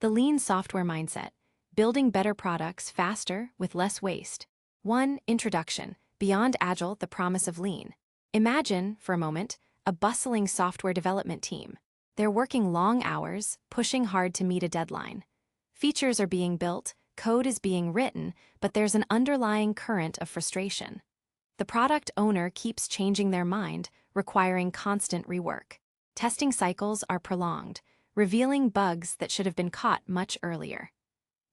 The lean software mindset, building better products faster with less waste. 1. Introduction. Beyond Agile, the promise of lean. Imagine, for a moment, a bustling software development team. They're working long hours, pushing hard to meet a deadline. Features are being built, code is being written, but there's an underlying current of frustration. The product owner keeps changing their mind, requiring constant rework. Testing cycles are prolonged, revealing bugs that should have been caught much earlier.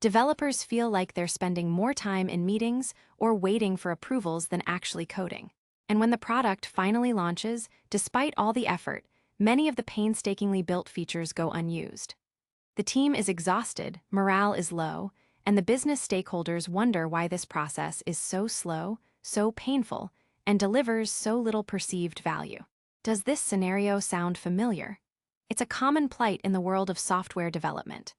Developers feel like they're spending more time in meetings or waiting for approvals than actually coding. And when the product finally launches, despite all the effort, many of the painstakingly built features go unused. The team is exhausted, morale is low, and the business stakeholders wonder why this process is so slow, so painful, and delivers so little perceived value. Does this scenario sound familiar? It's a common plight in the world of software development.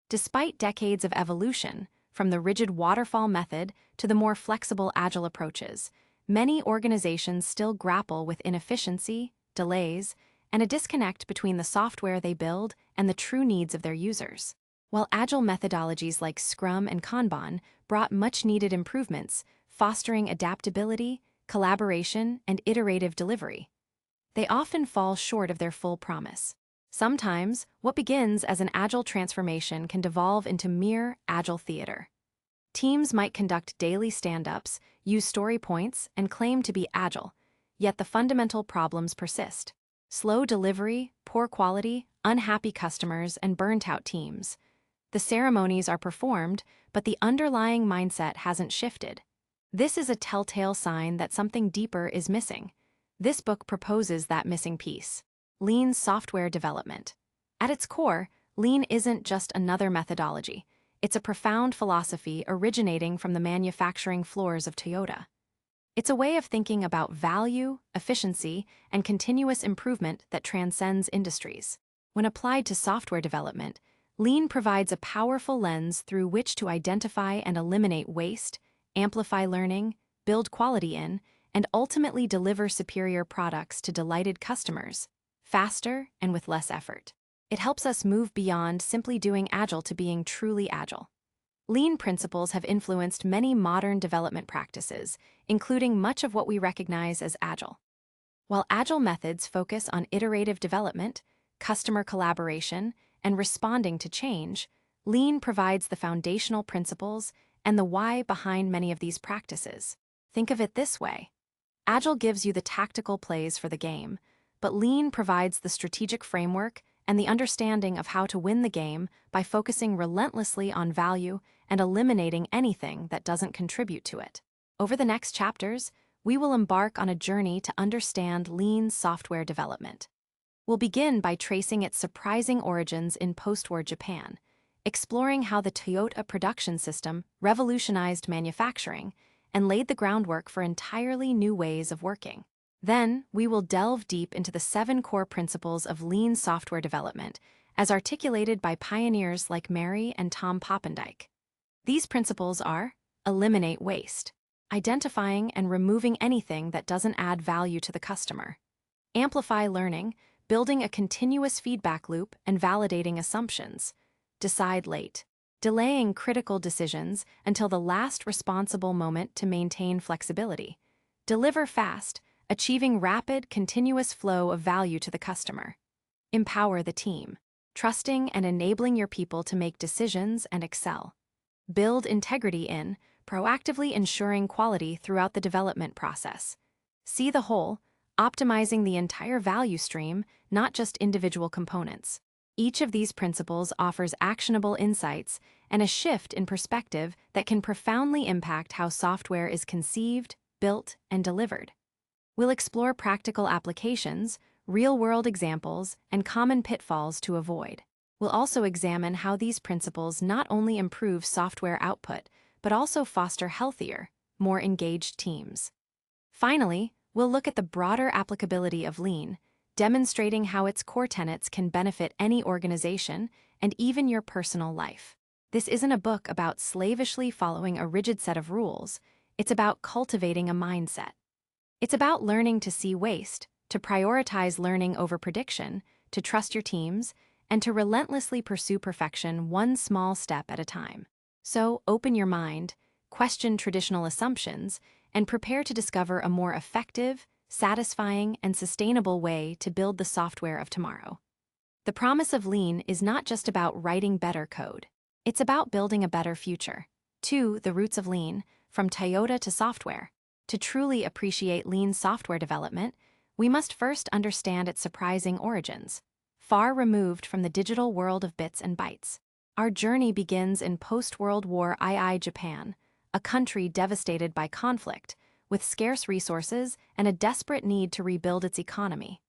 Despite decades of evolution, from the rigid waterfall method to the more flexible agile approaches, many organizations still grapple with inefficiency, delays, and a disconnect between the software they build and the true needs of their users. While agile methodologies like Scrum and Kanban brought much-needed improvements, fostering adaptability, collaboration, and iterative delivery, they often fall short of their full promise. Sometimes, what begins as an agile transformation can devolve into mere agile theater. Teams might conduct daily stand-ups, use story points, and claim to be agile, yet the fundamental problems persist. Slow delivery, poor quality, unhappy customers, and burnt-out teams. The ceremonies are performed, but the underlying mindset hasn't shifted. This is a telltale sign that something deeper is missing. This book proposes that missing piece. Lean software development. At its core, lean isn't just another methodology. It's a profound philosophy originating from the manufacturing floors of Toyota. It's a way of thinking about value, efficiency, and continuous improvement that transcends industries. When applied to software development, lean provides a powerful lens through which to identify and eliminate waste, amplify learning, build quality in, and ultimately deliver superior products to delighted customers, faster and with less effort. It helps us move beyond simply doing agile to being truly agile. Lean principles have influenced many modern development practices, including much of what we recognize as agile. While agile methods focus on iterative development, customer collaboration, and responding to change, lean provides the foundational principles and the why behind many of these practices. Think of it this way. Agile gives you the tactical plays for the game, but lean provides the strategic framework and the understanding of how to win the game by focusing relentlessly on value and eliminating anything that doesn't contribute to it. Over the next chapters, we will embark on a journey to understand lean software development. We'll begin by tracing its surprising origins in post-war Japan, exploring how the Toyota production system revolutionized manufacturing and laid the groundwork for entirely new ways of working. Then, we will delve deep into the 7 core principles of lean software development, as articulated by pioneers like Mary and Tom Poppendike. These principles are: eliminate waste, identifying and removing anything that doesn't add value to the customer; amplify learning, building a continuous feedback loop and validating assumptions; decide late, delaying critical decisions until the last responsible moment to maintain flexibility; deliver fast, achieving rapid, continuous flow of value to the customer; empower the team, trusting and enabling your people to make decisions and excel; build integrity in, proactively ensuring quality throughout the development process; see the whole, optimizing the entire value stream, not just individual components. Each of these principles offers actionable insights and a shift in perspective that can profoundly impact how software is conceived, built, and delivered. We'll explore practical applications, real-world examples, and common pitfalls to avoid. We'll also examine how these principles not only improve software output, but also foster healthier, more engaged teams. Finally, we'll look at the broader applicability of lean, demonstrating how its core tenets can benefit any organization and even your personal life. This isn't a book about slavishly following a rigid set of rules. It's about cultivating a mindset. It's about learning to see waste, to prioritize learning over prediction, to trust your teams, and to relentlessly pursue perfection one small step at a time. So, open your mind, question traditional assumptions, and prepare to discover a more effective, satisfying, and sustainable way to build the software of tomorrow. The promise of Lean is not just about writing better code. It's about building a better future. 2. The roots of Lean, from Toyota to software. To truly appreciate Lean software development, we must first understand its surprising origins. Far removed from the digital world of bits and bytes, our journey begins in post-World War II Japan, a country devastated by conflict, with scarce resources and a desperate need to rebuild its economy.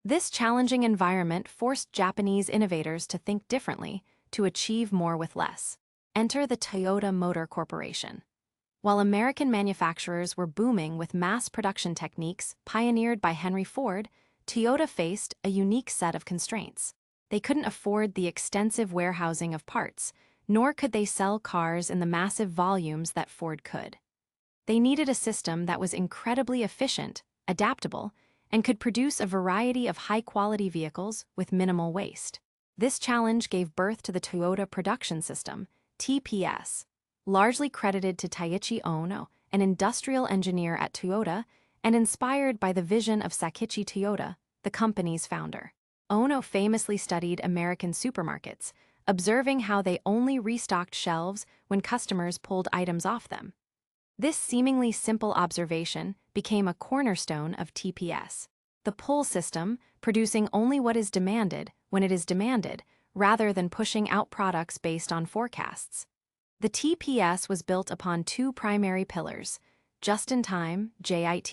This challenging environment forced Japanese innovators to think differently, to achieve more with less. Enter the Toyota Motor Corporation. While American manufacturers were booming with mass production techniques pioneered by Henry Ford, Toyota faced a unique set of constraints. They couldn't afford the extensive warehousing of parts, nor could they sell cars in the massive volumes that Ford could. They needed a system that was incredibly efficient, adaptable, and could produce a variety of high-quality vehicles with minimal waste. This challenge gave birth to the Toyota Production System, TPS, largely credited to Taiichi Ohno, an industrial engineer at Toyota, and inspired by the vision of Sakichi Toyoda, the company's founder. Ohno famously studied American supermarkets, observing how they only restocked shelves when customers pulled items off them. This seemingly simple observation became a cornerstone of TPS, the pull system, producing only what is demanded when it is demanded, rather than pushing out products based on forecasts. The TPS was built upon two primary pillars: just-in-time, JIT.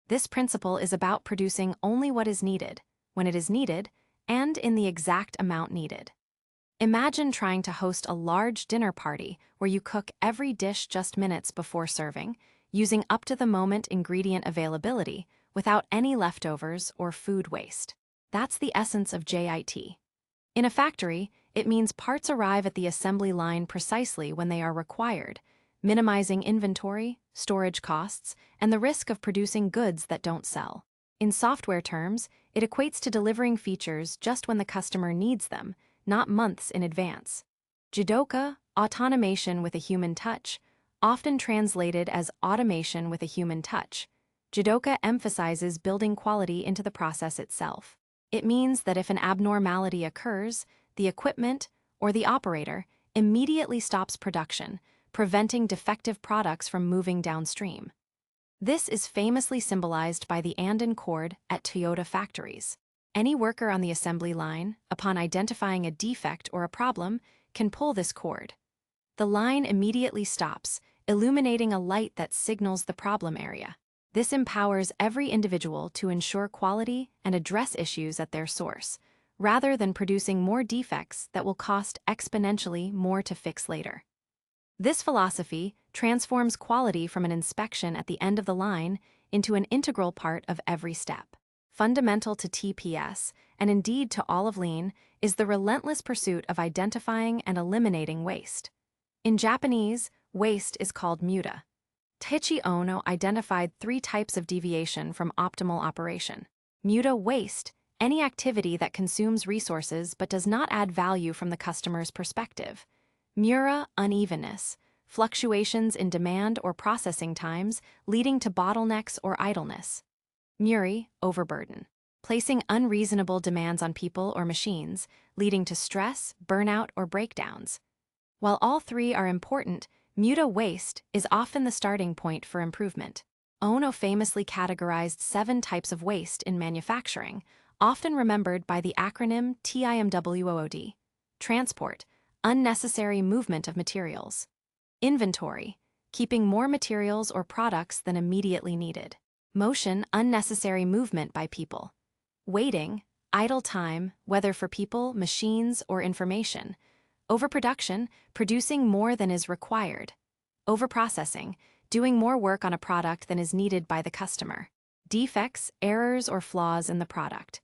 This principle is about producing only what is needed, when it is needed, and in the exact amount needed. Imagine trying to host a large dinner party where you cook every dish just minutes before serving, using up-to-the-moment ingredient availability without any leftovers or food waste. That's the essence of JIT. In a factory, it means parts arrive at the assembly line precisely when they are required, minimizing inventory, storage costs, and the risk of producing goods that don't sell. In software terms, it equates to delivering features just when the customer needs them, not months in advance. Jidoka, automation with a human touch, often translated as automation with a human touch. Jidoka emphasizes building quality into the process itself. It means that if an abnormality occurs, the equipment, or the operator, immediately stops production, preventing defective products from moving downstream. This is famously symbolized by the Anden cord at Toyota factories. Any worker on the assembly line, upon identifying a defect or a problem, can pull this cord. The line immediately stops, illuminating a light that signals the problem area. This empowers every individual to ensure quality and address issues at their source, rather than producing more defects that will cost exponentially more to fix later. This philosophy transforms quality from an inspection at the end of the line into an integral part of every step. Fundamental to TPS, and indeed to all of Lean, is the relentless pursuit of identifying and eliminating waste. In Japanese, waste is called muta. Taiichi Ohno identified 3 types of deviation from optimal operation. Muta waste, any activity that consumes resources but does not add value from the customer's perspective. Mura, unevenness, fluctuations in demand or processing times leading to bottlenecks or idleness. Muri, overburden, placing unreasonable demands on people or machines, leading to stress, burnout, or breakdowns. While all 3 are important, muta waste is often the starting point for improvement. Ohno famously categorized 7 types of waste in manufacturing, often remembered by the acronym TIMWOOD. Transport, unnecessary movement of materials. Inventory, keeping more materials or products than immediately needed. Motion, unnecessary movement by people. Waiting, idle time, whether for people, machines, or information. Overproduction, producing more than is required. Overprocessing, doing more work on a product than is needed by the customer. Defects, errors, or flaws in the product.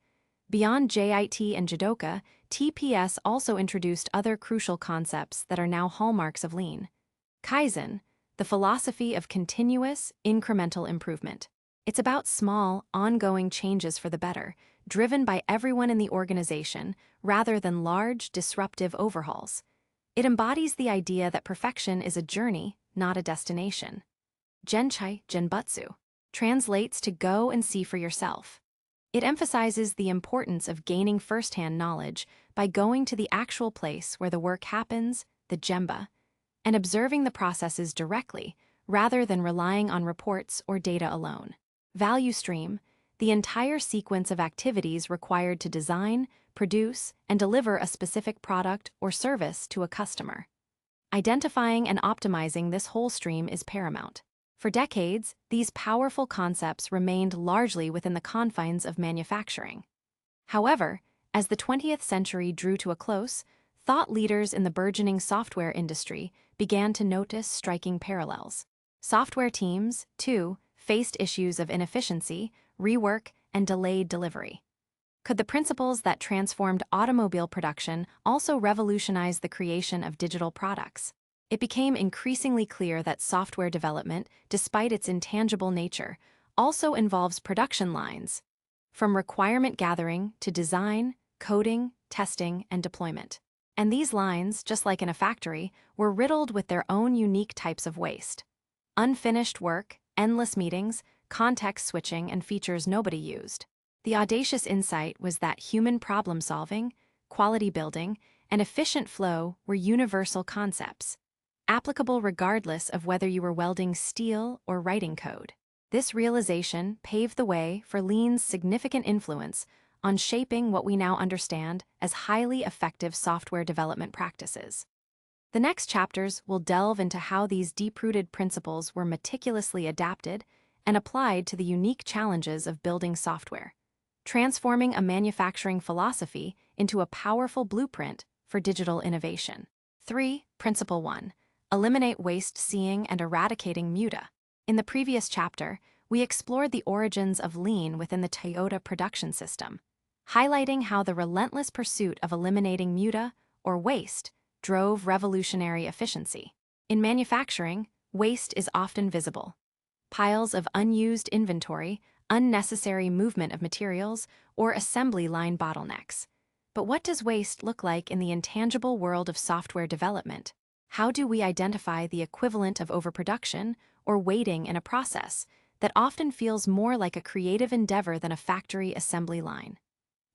Beyond JIT and Jidoka, TPS also introduced other crucial concepts that are now hallmarks of Lean. Kaizen, the philosophy of continuous, incremental improvement. It's about small, ongoing changes for the better, driven by everyone in the organization rather than large, disruptive overhauls. It embodies the idea that perfection is a journey, not a destination. Genchai Genbutsu translates to go and see for yourself. It emphasizes the importance of gaining firsthand knowledge by going to the actual place where the work happens, the gemba, and observing the processes directly rather than relying on reports or data alone. Value stream, the entire sequence of activities required to design, produce, and deliver a specific product or service to a customer. Identifying and optimizing this whole stream is paramount. For decades, these powerful concepts remained largely within the confines of manufacturing. However, as the 20th century drew to a close, thought leaders in the burgeoning software industry began to notice striking parallels. Software teams, too, faced issues of inefficiency, rework, and delayed delivery. Could the principles that transformed automobile production also revolutionize the creation of digital products? It became increasingly clear that software development, despite its intangible nature, also involves production lines, from requirement gathering to design, coding, testing, and deployment. And these lines, just like in a factory, were riddled with their own unique types of waste. Unfinished work, endless meetings, context switching, and features nobody used. The audacious insight was that human problem-solving, quality building, and efficient flow were universal concepts, applicable regardless of whether you were welding steel or writing code. This realization paved the way for Lean's significant influence on shaping what we now understand as highly effective software development practices. The next chapters will delve into how these deep-rooted principles were meticulously adapted and applied to the unique challenges of building software, transforming a manufacturing philosophy into a powerful blueprint for digital innovation. 3. Principle 1. Eliminate waste seeing and eradicating muda. In the previous chapter, we explored the origins of Lean within the Toyota production system, highlighting how the relentless pursuit of eliminating muda, or waste, drove revolutionary efficiency. In manufacturing, waste is often visible. Piles of unused inventory, unnecessary movement of materials, or assembly line bottlenecks. But what does waste look like in the intangible world of software development? How do we identify the equivalent of overproduction or waiting in a process that often feels more like a creative endeavor than a factory assembly line?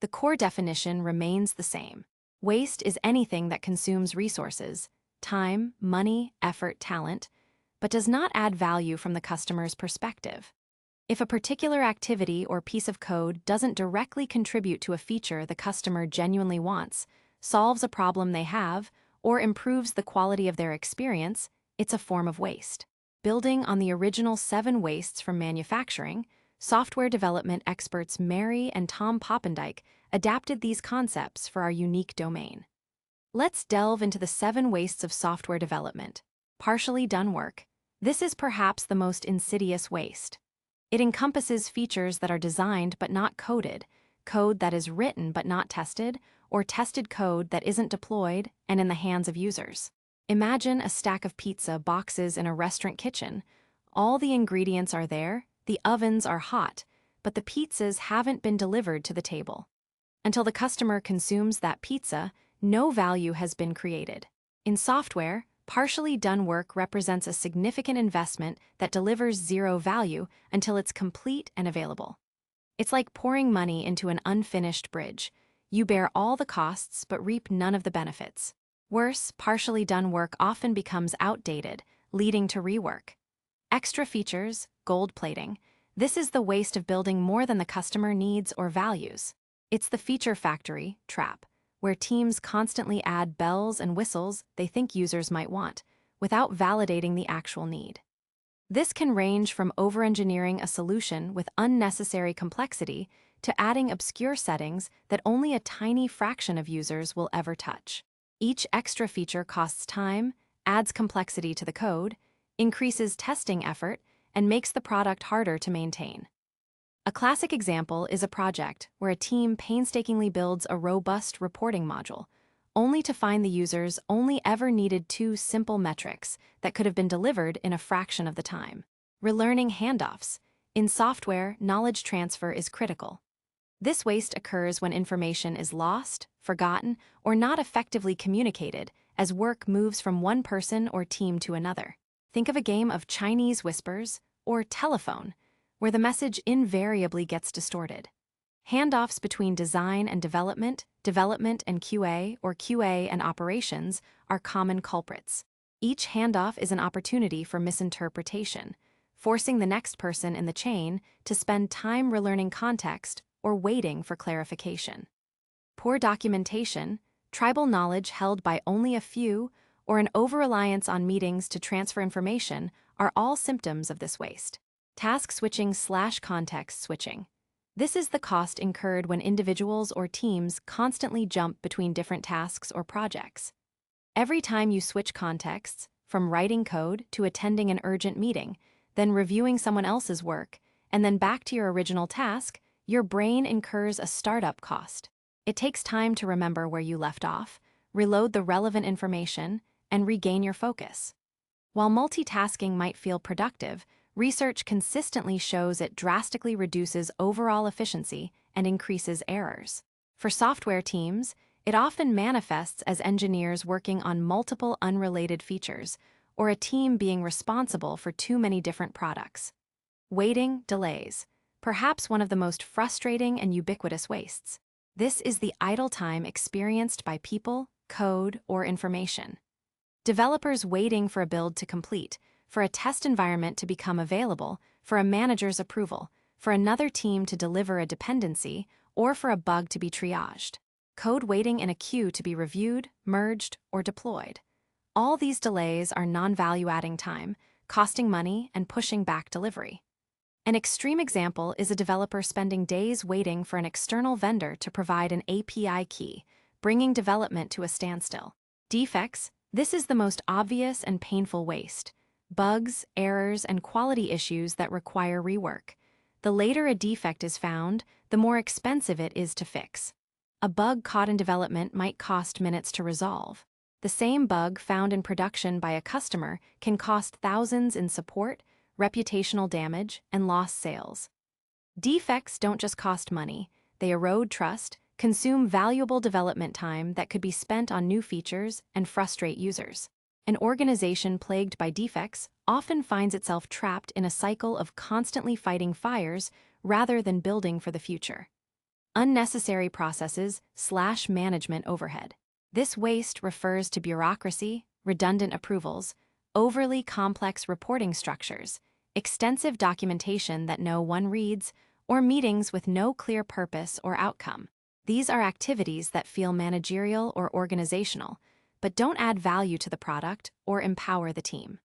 The core definition remains the same. Waste is anything that consumes resources, time, money, effort, talent, but does not add value from the customer's perspective. If a particular activity or piece of code doesn't directly contribute to a feature the customer genuinely wants, solves a problem they have, or improves the quality of their experience, it's a form of waste. Building on the original 7 wastes from manufacturing, software development experts Mary and Tom Poppendike adapted these concepts for our unique domain. Let's delve into the 7 wastes of software development. Partially done work. This is perhaps the most insidious waste. It encompasses features that are designed but not coded, code that is written but not tested, or tested code that isn't deployed and in the hands of users. Imagine a stack of pizza boxes in a restaurant kitchen. All the ingredients are there, the ovens are hot, but the pizzas haven't been delivered to the table. Until the customer consumes that pizza, no value has been created. In software, partially done work represents a significant investment that delivers zero value until it's complete and available. It's like pouring money into an unfinished bridge. You bear all the costs but reap none of the benefits. Worse, partially done work often becomes outdated, leading to rework. Extra features, gold plating. This is the waste of building more than the customer needs or values. It's the feature factory trap, where teams constantly add bells and whistles they think users might want, without validating the actual need. This can range from over-engineering a solution with unnecessary complexity to adding obscure settings that only a tiny fraction of users will ever touch. Each extra feature costs time, adds complexity to the code, increases testing effort, and makes the product harder to maintain. A classic example is a project where a team painstakingly builds a robust reporting module, only to find the users only ever needed 2 simple metrics that could have been delivered in a fraction of the time. Relearning handoffs. In software, knowledge transfer is critical. This waste occurs when information is lost, forgotten, or not effectively communicated as work moves from one person or team to another. Think of a game of Chinese whispers or telephone, where the message invariably gets distorted. Handoffs between design and development, development and QA, or QA and operations are common culprits. Each handoff is an opportunity for misinterpretation, forcing the next person in the chain to spend time relearning context or waiting for clarification. Poor documentation, tribal knowledge held by only a few, or an over-reliance on meetings to transfer information are all symptoms of this waste. Task switching/context switching. This is the cost incurred when individuals or teams constantly jump between different tasks or projects. Every time you switch contexts, from writing code to attending an urgent meeting, then reviewing someone else's work, and then back to your original task, your brain incurs a startup cost. It takes time to remember where you left off, reload the relevant information, and regain your focus. While multitasking might feel productive, research consistently shows it drastically reduces overall efficiency and increases errors. For software teams, it often manifests as engineers working on multiple unrelated features, or a team being responsible for too many different products. Waiting delays, perhaps one of the most frustrating and ubiquitous wastes. This is the idle time experienced by people, code, or information. Developers waiting for a build to complete, for a test environment to become available, for a manager's approval, for another team to deliver a dependency, or for a bug to be triaged. Code waiting in a queue to be reviewed, merged, or deployed. All these delays are non-value-adding time, costing money and pushing back delivery. An extreme example is a developer spending days waiting for an external vendor to provide an API key, bringing development to a standstill. Defects. This is the most obvious and painful waste. Bugs, errors, and quality issues that require rework. The later a defect is found, the more expensive it is to fix. A bug caught in development might cost minutes to resolve. The same bug found in production by a customer can cost thousands in support, reputational damage, and lost sales. Defects don't just cost money, they erode trust, consume valuable development time that could be spent on new features, and frustrate users. An organization plagued by defects often finds itself trapped in a cycle of constantly fighting fires rather than building for the future. Unnecessary processes/management overhead. This waste refers to bureaucracy, redundant approvals, overly complex reporting structures, extensive documentation that no one reads, or meetings with no clear purpose or outcome. These are activities that feel managerial or organizational, but don't add value to the product or empower the team.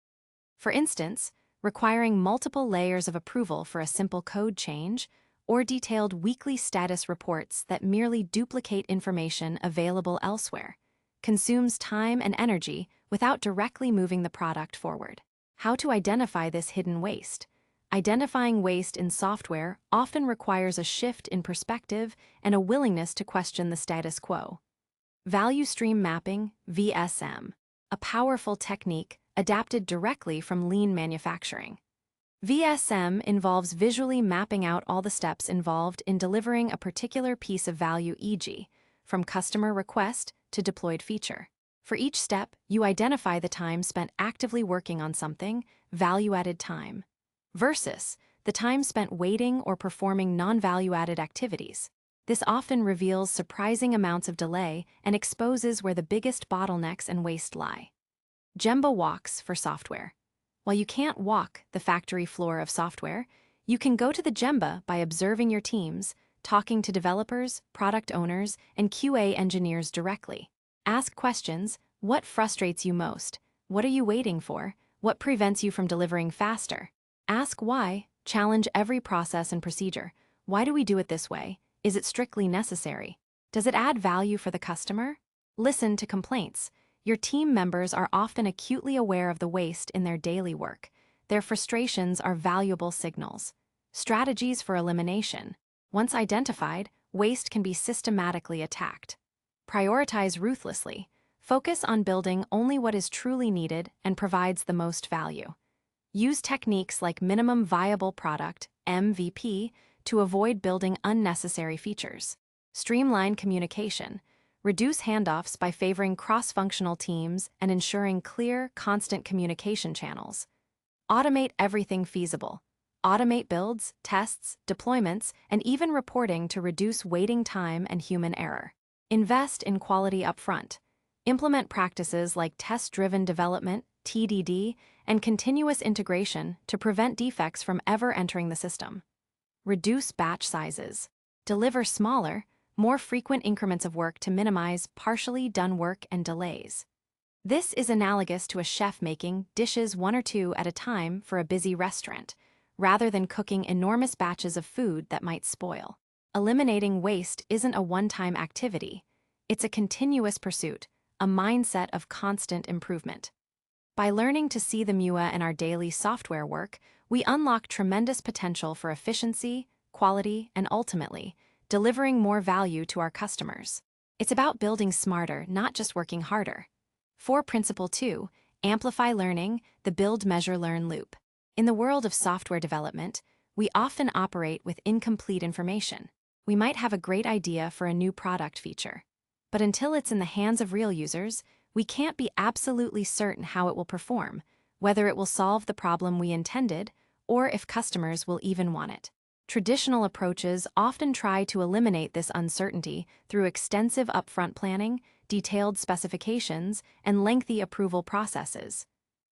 For instance, requiring multiple layers of approval for a simple code change, or detailed weekly status reports that merely duplicate information available elsewhere, consumes time and energy without directly moving the product forward. How to identify this hidden waste? Identifying waste in software often requires a shift in perspective and a willingness to question the status quo. Value stream mapping, VSM, a powerful technique adapted directly from lean manufacturing. VSM involves visually mapping out all the steps involved in delivering a particular piece of value, e.g., from customer request to deployed feature. For each step, you identify the time spent actively working on something, value-added time, versus the time spent waiting or performing non-value-added activities. This often reveals surprising amounts of delay and exposes where the biggest bottlenecks and waste lie. Gemba walks for software. While you can't walk the factory floor of software, you can go to the Gemba by observing your teams, talking to developers, product owners, and QA engineers directly. Ask questions: what frustrates you most? What are you waiting for? What prevents you from delivering faster? Ask why. Challenge every process and procedure. Why do we do it this way? Is it strictly necessary? Does it add value for the customer? Listen to complaints. Your team members are often acutely aware of the waste in their daily work. Their frustrations are valuable signals. Strategies for elimination. Once identified, waste can be systematically attacked. Prioritize ruthlessly. Focus on building only what is truly needed and provides the most value. Use techniques like minimum viable product, MVP, to avoid building unnecessary features. Streamline communication. Reduce handoffs by favoring cross-functional teams and ensuring clear, constant communication channels. Automate everything feasible. Automate builds, tests, deployments, and even reporting to reduce waiting time and human error. Invest in quality upfront. Implement practices like test-driven development, TDD, and continuous integration to prevent defects from ever entering the system. Reduce batch sizes. Deliver smaller, more frequent increments of work to minimize partially done work and delays. This is analogous to a chef making dishes one or two at a time for a busy restaurant, rather than cooking enormous batches of food that might spoil. Eliminating waste isn't a one-time activity. It's a continuous pursuit, a mindset of constant improvement. By learning to see the MUA in our daily software work, we unlock tremendous potential for efficiency, quality, and ultimately, delivering more value to our customers. It's about building smarter, not just working harder. For Principle 2, Amplify Learning, the Build, Measure, Learn loop. In the world of software development, we often operate with incomplete information. We might have a great idea for a new product feature, but until it's in the hands of real users, we can't be absolutely certain how it will perform, whether it will solve the problem we intended, or if customers will even want it. Traditional approaches often try to eliminate this uncertainty through extensive upfront planning, detailed specifications, and lengthy approval processes.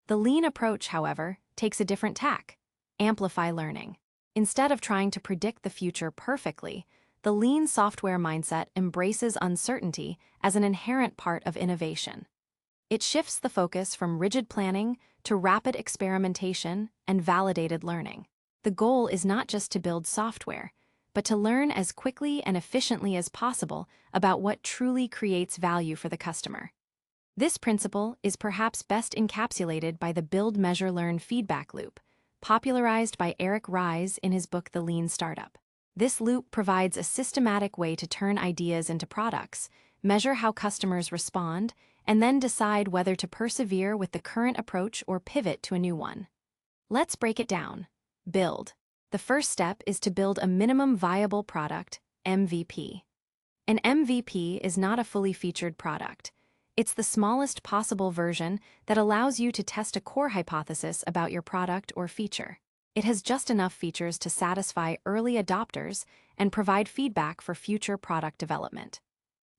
The lean approach, however, takes a different tack: amplify learning. Instead of trying to predict the future perfectly, the lean software mindset embraces uncertainty as an inherent part of innovation. It shifts the focus from rigid planning to rapid experimentation and validated learning. The goal is not just to build software, but to learn as quickly and efficiently as possible about what truly creates value for the customer. This principle is perhaps best encapsulated by the Build, Measure, Learn feedback loop, popularized by Eric Ries in his book The Lean Startup. This loop provides a systematic way to turn ideas into products, measure how customers respond, and then decide whether to persevere with the current approach or pivot to a new one. Let's break it down. Build. The first step is to build a minimum viable product, MVP. An MVP is not a fully featured product. It's the smallest possible version that allows you to test a core hypothesis about your product or feature. It has just enough features to satisfy early adopters and provide feedback for future product development.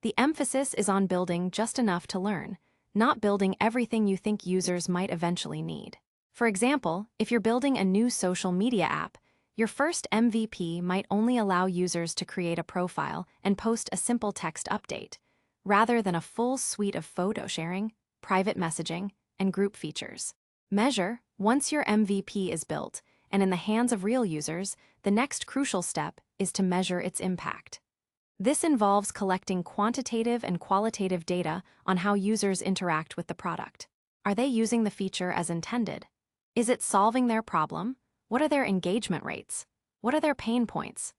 The emphasis is on building just enough to learn, not building everything you think users might eventually need. For example, if you're building a new social media app, your first MVP might only allow users to create a profile and post a simple text update, rather than a full suite of photo sharing, private messaging, and group features. Measure. Once your MVP is built and in the hands of real users, the next crucial step is to measure its impact. This involves collecting quantitative and qualitative data on how users interact with the product. Are they using the feature as intended? Is it solving their problem? What are their engagement rates? What are their pain points?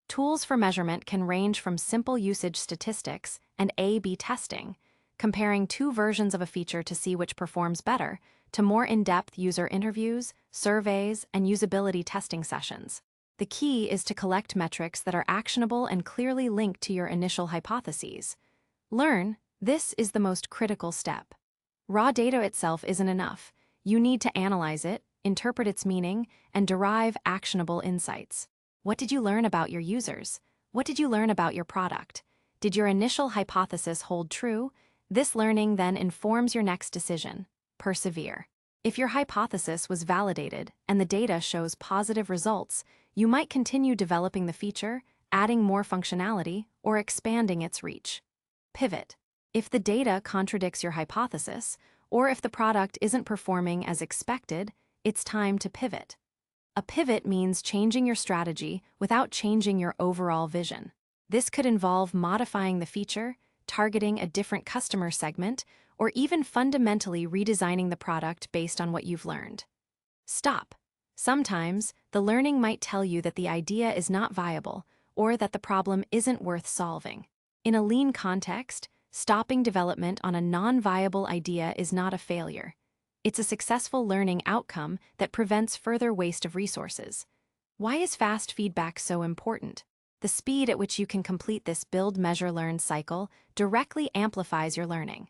Tools for measurement can range from simple usage statistics and A/B testing, comparing two versions of a feature to see which performs better, to more in-depth user interviews, surveys, and usability testing sessions. The key is to collect metrics that are actionable and clearly linked to your initial hypotheses. Learn. This is the most critical step. Raw data itself isn't enough. You need to analyze it, interpret its meaning, and derive actionable insights. What did you learn about your users? What did you learn about your product? Did your initial hypothesis hold true? This learning then informs your next decision. Persevere. If your hypothesis was validated and the data shows positive results, you might continue developing the feature, adding more functionality, or expanding its reach. Pivot. If the data contradicts your hypothesis, or if the product isn't performing as expected, it's time to pivot. A pivot means changing your strategy without changing your overall vision. This could involve modifying the feature, targeting a different customer segment, or even fundamentally redesigning the product based on what you've learned. Stop. Sometimes, the learning might tell you that the idea is not viable, or that the problem isn't worth solving. In a lean context, stopping development on a non-viable idea is not a failure. It's a successful learning outcome that prevents further waste of resources. Why is fast feedback so important? The speed at which you can complete this build, measure, learn cycle directly amplifies your learning.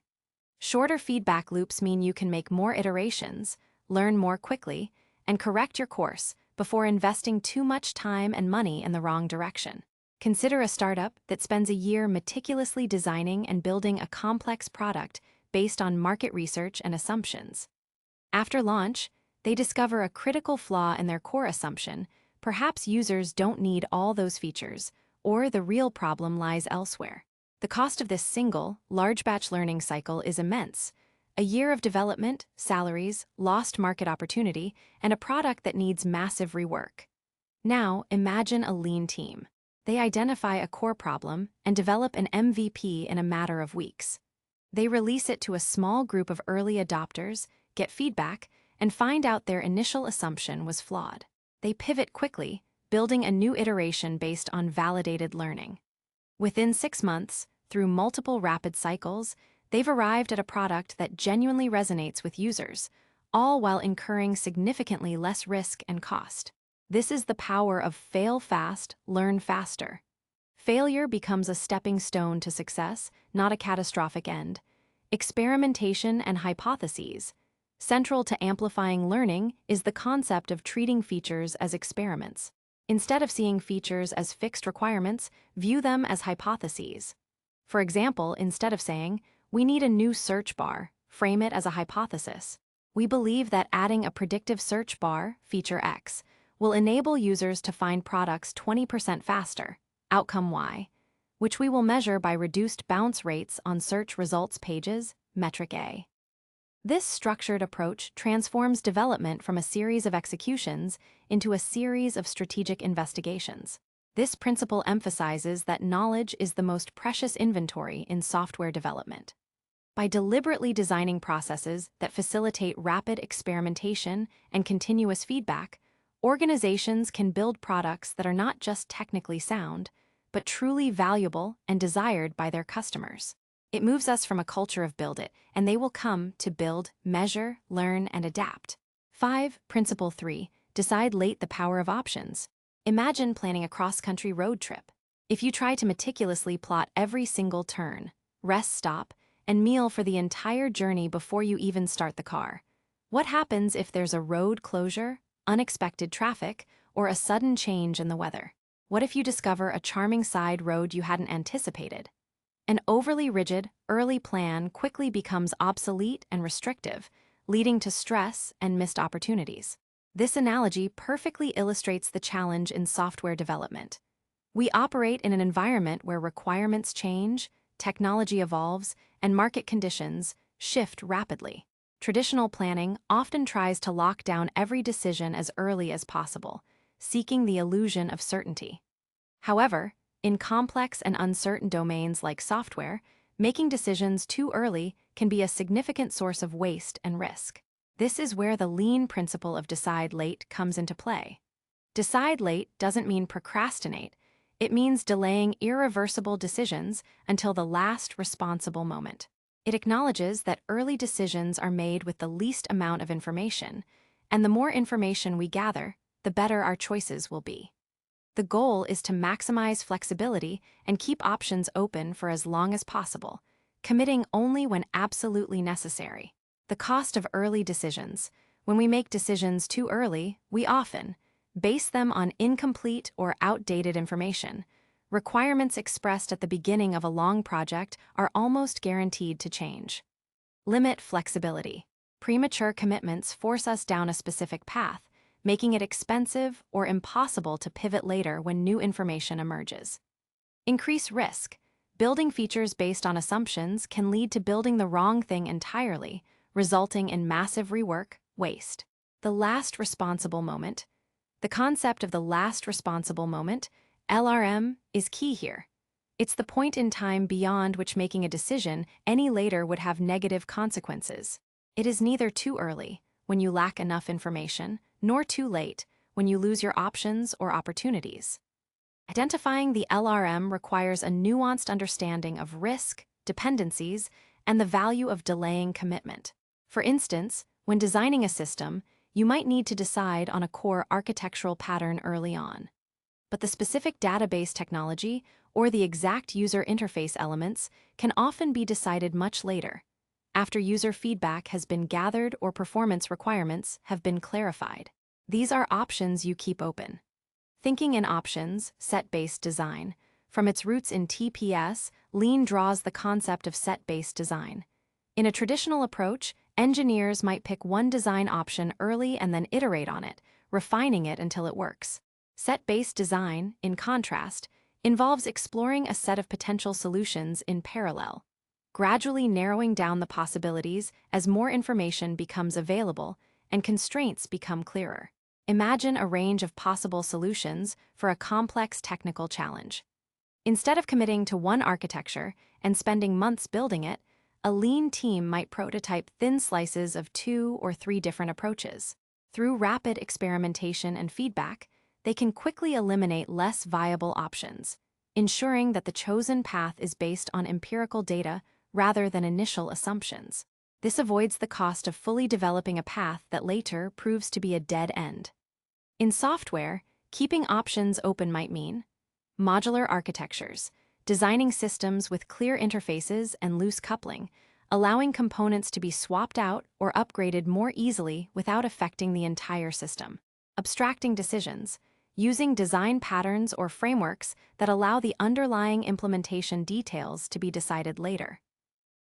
Shorter feedback loops mean you can make more iterations, learn more quickly, and correct your course before investing too much time and money in the wrong direction. Consider a startup that spends a year meticulously designing and building a complex product based on market research and assumptions. After launch, they discover a critical flaw in their core assumption. Perhaps users don't need all those features, or the real problem lies elsewhere. The cost of this single, large-batch learning cycle is immense. A year of development, salaries, lost market opportunity, and a product that needs massive rework. Now, imagine a lean team. They identify a core problem and develop an MVP in a matter of weeks. They release it to a small group of early adopters, get feedback, and find out their initial assumption was flawed. They pivot quickly, building a new iteration based on validated learning. Within 6 months, through multiple rapid cycles, they've arrived at a product that genuinely resonates with users, all while incurring significantly less risk and cost. This is the power of fail fast, learn faster. Failure becomes a stepping stone to success, not a catastrophic end. Experimentation and hypotheses. Central to amplifying learning is the concept of treating features as experiments. Instead of seeing features as fixed requirements, view them as hypotheses. For example, instead of saying, "We need a new search bar," frame it as a hypothesis. We believe that adding a predictive search bar, feature X, will enable users to find products 20% faster, outcome Y, which we will measure by reduced bounce rates on search results pages, metric A. This structured approach transforms development from a series of executions into a series of strategic investigations. This principle emphasizes that knowledge is the most precious inventory in software development. By deliberately designing processes that facilitate rapid experimentation and continuous feedback, organizations can build products that are not just technically sound, but truly valuable and desired by their customers. It moves us from a culture of build it, and they will come to build, measure, learn, and adapt. 5. Principle 3. Decide late the power of options. Imagine planning a cross-country road trip. If you try to meticulously plot every single turn, rest stop, and meal for the entire journey before you even start the car, what happens if there's a road closure, unexpected traffic, or a sudden change in the weather? What if you discover a charming side road you hadn't anticipated? An overly rigid, early plan quickly becomes obsolete and restrictive, leading to stress and missed opportunities. This analogy perfectly illustrates the challenge in software development. We operate in an environment where requirements change, technology evolves, and market conditions shift rapidly. Traditional planning often tries to lock down every decision as early as possible, seeking the illusion of certainty. However, in complex and uncertain domains like software, making decisions too early can be a significant source of waste and risk. This is where the lean principle of decide late comes into play. Decide late doesn't mean procrastinate. It means delaying irreversible decisions until the last responsible moment. It acknowledges that early decisions are made with the least amount of information, and the more information we gather, the better our choices will be. The goal is to maximize flexibility and keep options open for as long as possible, committing only when absolutely necessary. The cost of early decisions. When we make decisions too early, we often base them on incomplete or outdated information. Requirements expressed at the beginning of a long project are almost guaranteed to change. Limit flexibility. Premature commitments force us down a specific path, making it expensive or impossible to pivot later when new information emerges. Increase risk. Building features based on assumptions can lead to building the wrong thing entirely, resulting in massive rework, waste. The last responsible moment. The concept of the last responsible moment, LRM, is key here. It's the point in time beyond which making a decision any later would have negative consequences. It is neither too early, when you lack enough information, nor too late, when you lose your options or opportunities. Identifying the LRM requires a nuanced understanding of risk, dependencies, and the value of delaying commitment. For instance, when designing a system, you might need to decide on a core architectural pattern early on. But the specific database technology or the exact user interface elements can often be decided much later, after user feedback has been gathered or performance requirements have been clarified. These are options you keep open. Thinking in options, set-based design. From its roots in TPS, Lean draws the concept of set-based design. In a traditional approach, engineers might pick one design option early and then iterate on it, refining it until it works. Set-based design, in contrast, involves exploring a set of potential solutions in parallel, gradually narrowing down the possibilities as more information becomes available and constraints become clearer. Imagine a range of possible solutions for a complex technical challenge. Instead of committing to one architecture and spending months building it, a lean team might prototype thin slices of 2 or 3 different approaches. Through rapid experimentation and feedback, they can quickly eliminate less viable options, ensuring that the chosen path is based on empirical data rather than initial assumptions. This avoids the cost of fully developing a path that later proves to be a dead end. In software, keeping options open might mean modular architectures, designing systems with clear interfaces and loose coupling, allowing components to be swapped out or upgraded more easily without affecting the entire system. Abstracting decisions, using design patterns or frameworks that allow the underlying implementation details to be decided later.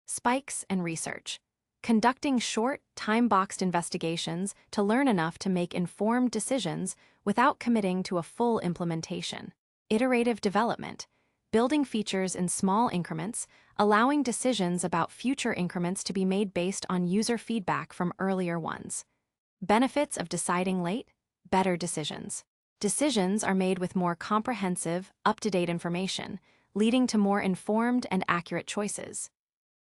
Spikes and research, conducting short, time-boxed investigations to learn enough to make informed decisions without committing to a full implementation. Iterative development, building features in small increments, allowing decisions about future increments to be made based on user feedback from earlier ones. Benefits of deciding late: better decisions. Decisions are made with more comprehensive, up-to-date information, leading to more informed and accurate choices.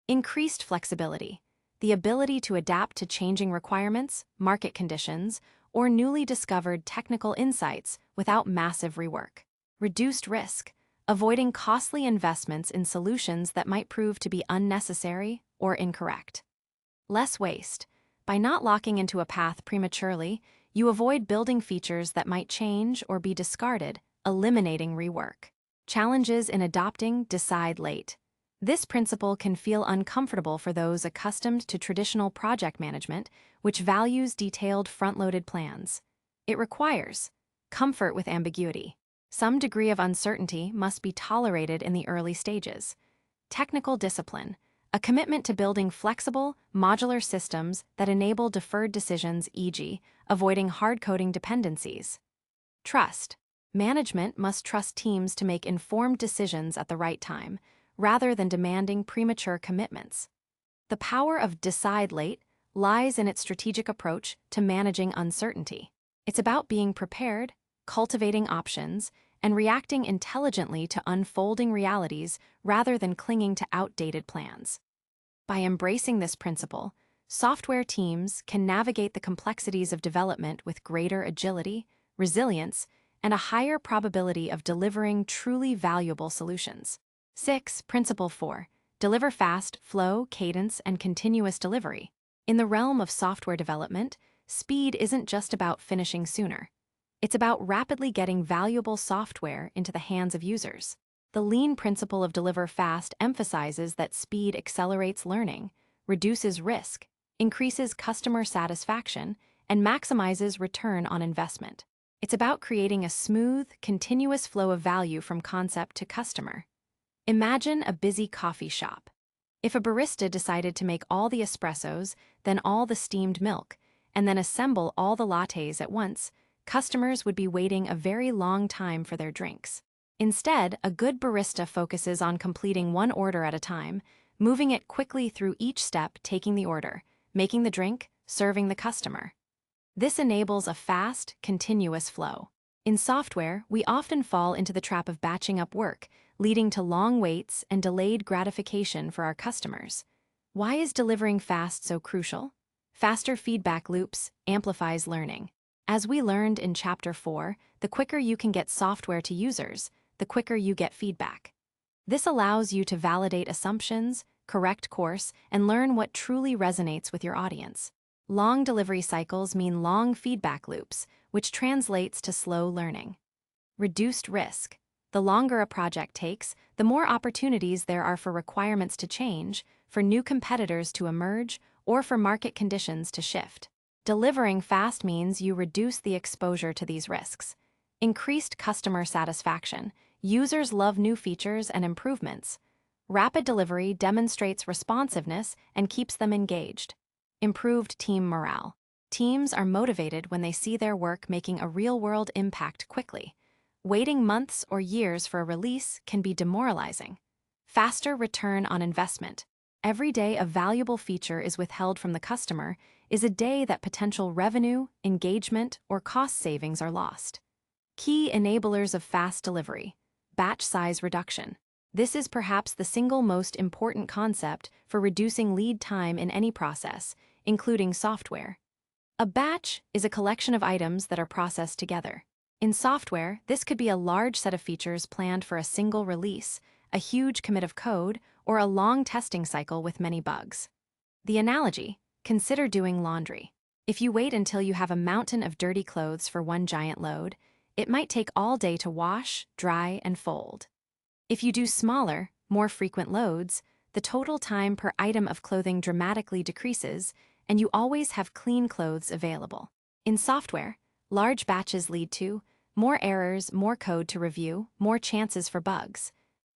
Increased flexibility, the ability to adapt to changing requirements, market conditions, or newly discovered technical insights without massive rework. Reduced risk, avoiding costly investments in solutions that might prove to be unnecessary or incorrect. Less waste, by not locking into a path prematurely, you avoid building features that might change or be discarded, eliminating rework. Challenges in adopting decide late. This principle can feel uncomfortable for those accustomed to traditional project management, which values detailed front-loaded plans. It requires comfort with ambiguity. Some degree of uncertainty must be tolerated in the early stages. Technical discipline, a commitment to building flexible, modular systems that enable deferred decisions, e.g., avoiding hard-coding dependencies. Trust, management must trust teams to make informed decisions at the right time, rather than demanding premature commitments. The power of decide late lies in its strategic approach to managing uncertainty. It's about being prepared, cultivating options, and reacting intelligently to unfolding realities rather than clinging to outdated plans. By embracing this principle, software teams can navigate the complexities of development with greater agility, resilience, and a higher probability of delivering truly valuable solutions. 6. Principle 4. Deliver fast, flow, cadence, and continuous delivery. In the realm of software development, speed isn't just about finishing sooner. It's about rapidly getting valuable software into the hands of users. The lean principle of deliver fast emphasizes that speed accelerates learning, reduces risk, increases customer satisfaction, and maximizes return on investment. It's about creating a smooth, continuous flow of value from concept to customer. Imagine a busy coffee shop. If a barista decided to make all the espressos, then all the steamed milk, and then assemble all the lattes at once, customers would be waiting a very long time for their drinks. Instead, a good barista focuses on completing one order at a time, moving it quickly through each step, taking the order, making the drink, serving the customer. This enables a fast, continuous flow. In software, we often fall into the trap of batching up work, leading to long waits and delayed gratification for our customers. Why is delivering fast so crucial? Faster feedback loops amplifies learning. As we learned in Chapter 4, the quicker you can get software to users, the quicker you get feedback. This allows you to validate assumptions, correct course, and learn what truly resonates with your audience. Long delivery cycles mean long feedback loops, which translates to slow learning. Reduced risk. The longer a project takes, the more opportunities there are for requirements to change, for new competitors to emerge, or for market conditions to shift. Delivering fast means you reduce the exposure to these risks. Increased customer satisfaction. Users love new features and improvements. Rapid delivery demonstrates responsiveness and keeps them engaged. Improved team morale. Teams are motivated when they see their work making a real-world impact quickly. Waiting months or years for a release can be demoralizing. Faster return on investment. Every day a valuable feature is withheld from the customer is a day that potential revenue, engagement, or cost savings are lost. Key enablers of fast delivery. Batch size reduction. This is perhaps the single most important concept for reducing lead time in any process, including software. A batch is a collection of items that are processed together. In software, this could be a large set of features planned for a single release, a huge commit of code, or a long testing cycle with many bugs. The analogy: consider doing laundry. If you wait until you have a mountain of dirty clothes for one giant load, it might take all day to wash, dry, and fold. If you do smaller, more frequent loads, the total time per item of clothing dramatically decreases, and you always have clean clothes available. In software, large batches lead to more errors, more code to review, more chances for bugs.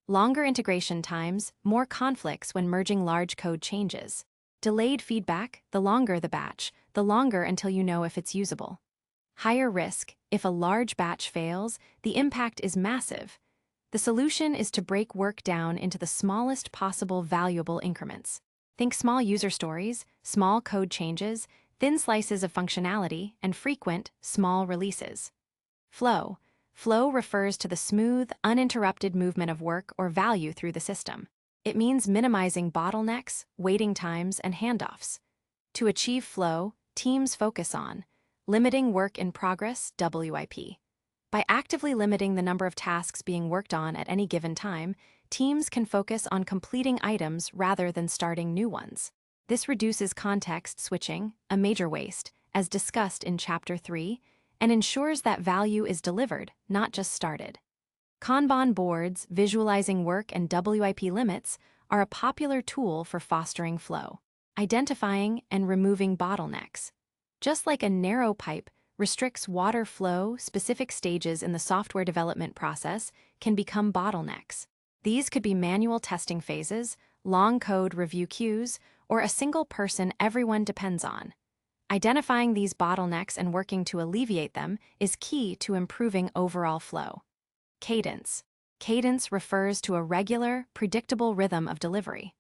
Longer integration times, more conflicts when merging large code changes. Delayed feedback: the longer the batch, the longer until you know if it's usable. Higher risk: if a large batch fails, the impact is massive. The solution is to break work down into the smallest possible valuable increments. Think small user stories, small code changes, thin slices of functionality, and frequent, small releases. Flow. Flow refers to the smooth, uninterrupted movement of work or value through the system. It means minimizing bottlenecks, waiting times, and handoffs. To achieve flow, teams focus on limiting work in progress, WIP. By actively limiting the number of tasks being worked on at any given time, teams can focus on completing items rather than starting new ones. This reduces context switching, a major waste, as discussed in Chapter 3, and ensures that value is delivered, not just started. Kanban boards, visualizing work and WIP limits, are a popular tool for fostering flow. Identifying and removing bottlenecks. Just like a narrow pipe restricts water flow, specific stages in the software development process can become bottlenecks. These could be manual testing phases, long code review queues, or a single person everyone depends on. Identifying these bottlenecks and working to alleviate them is key to improving overall flow. Cadence. Cadence refers to a regular, predictable rhythm of delivery.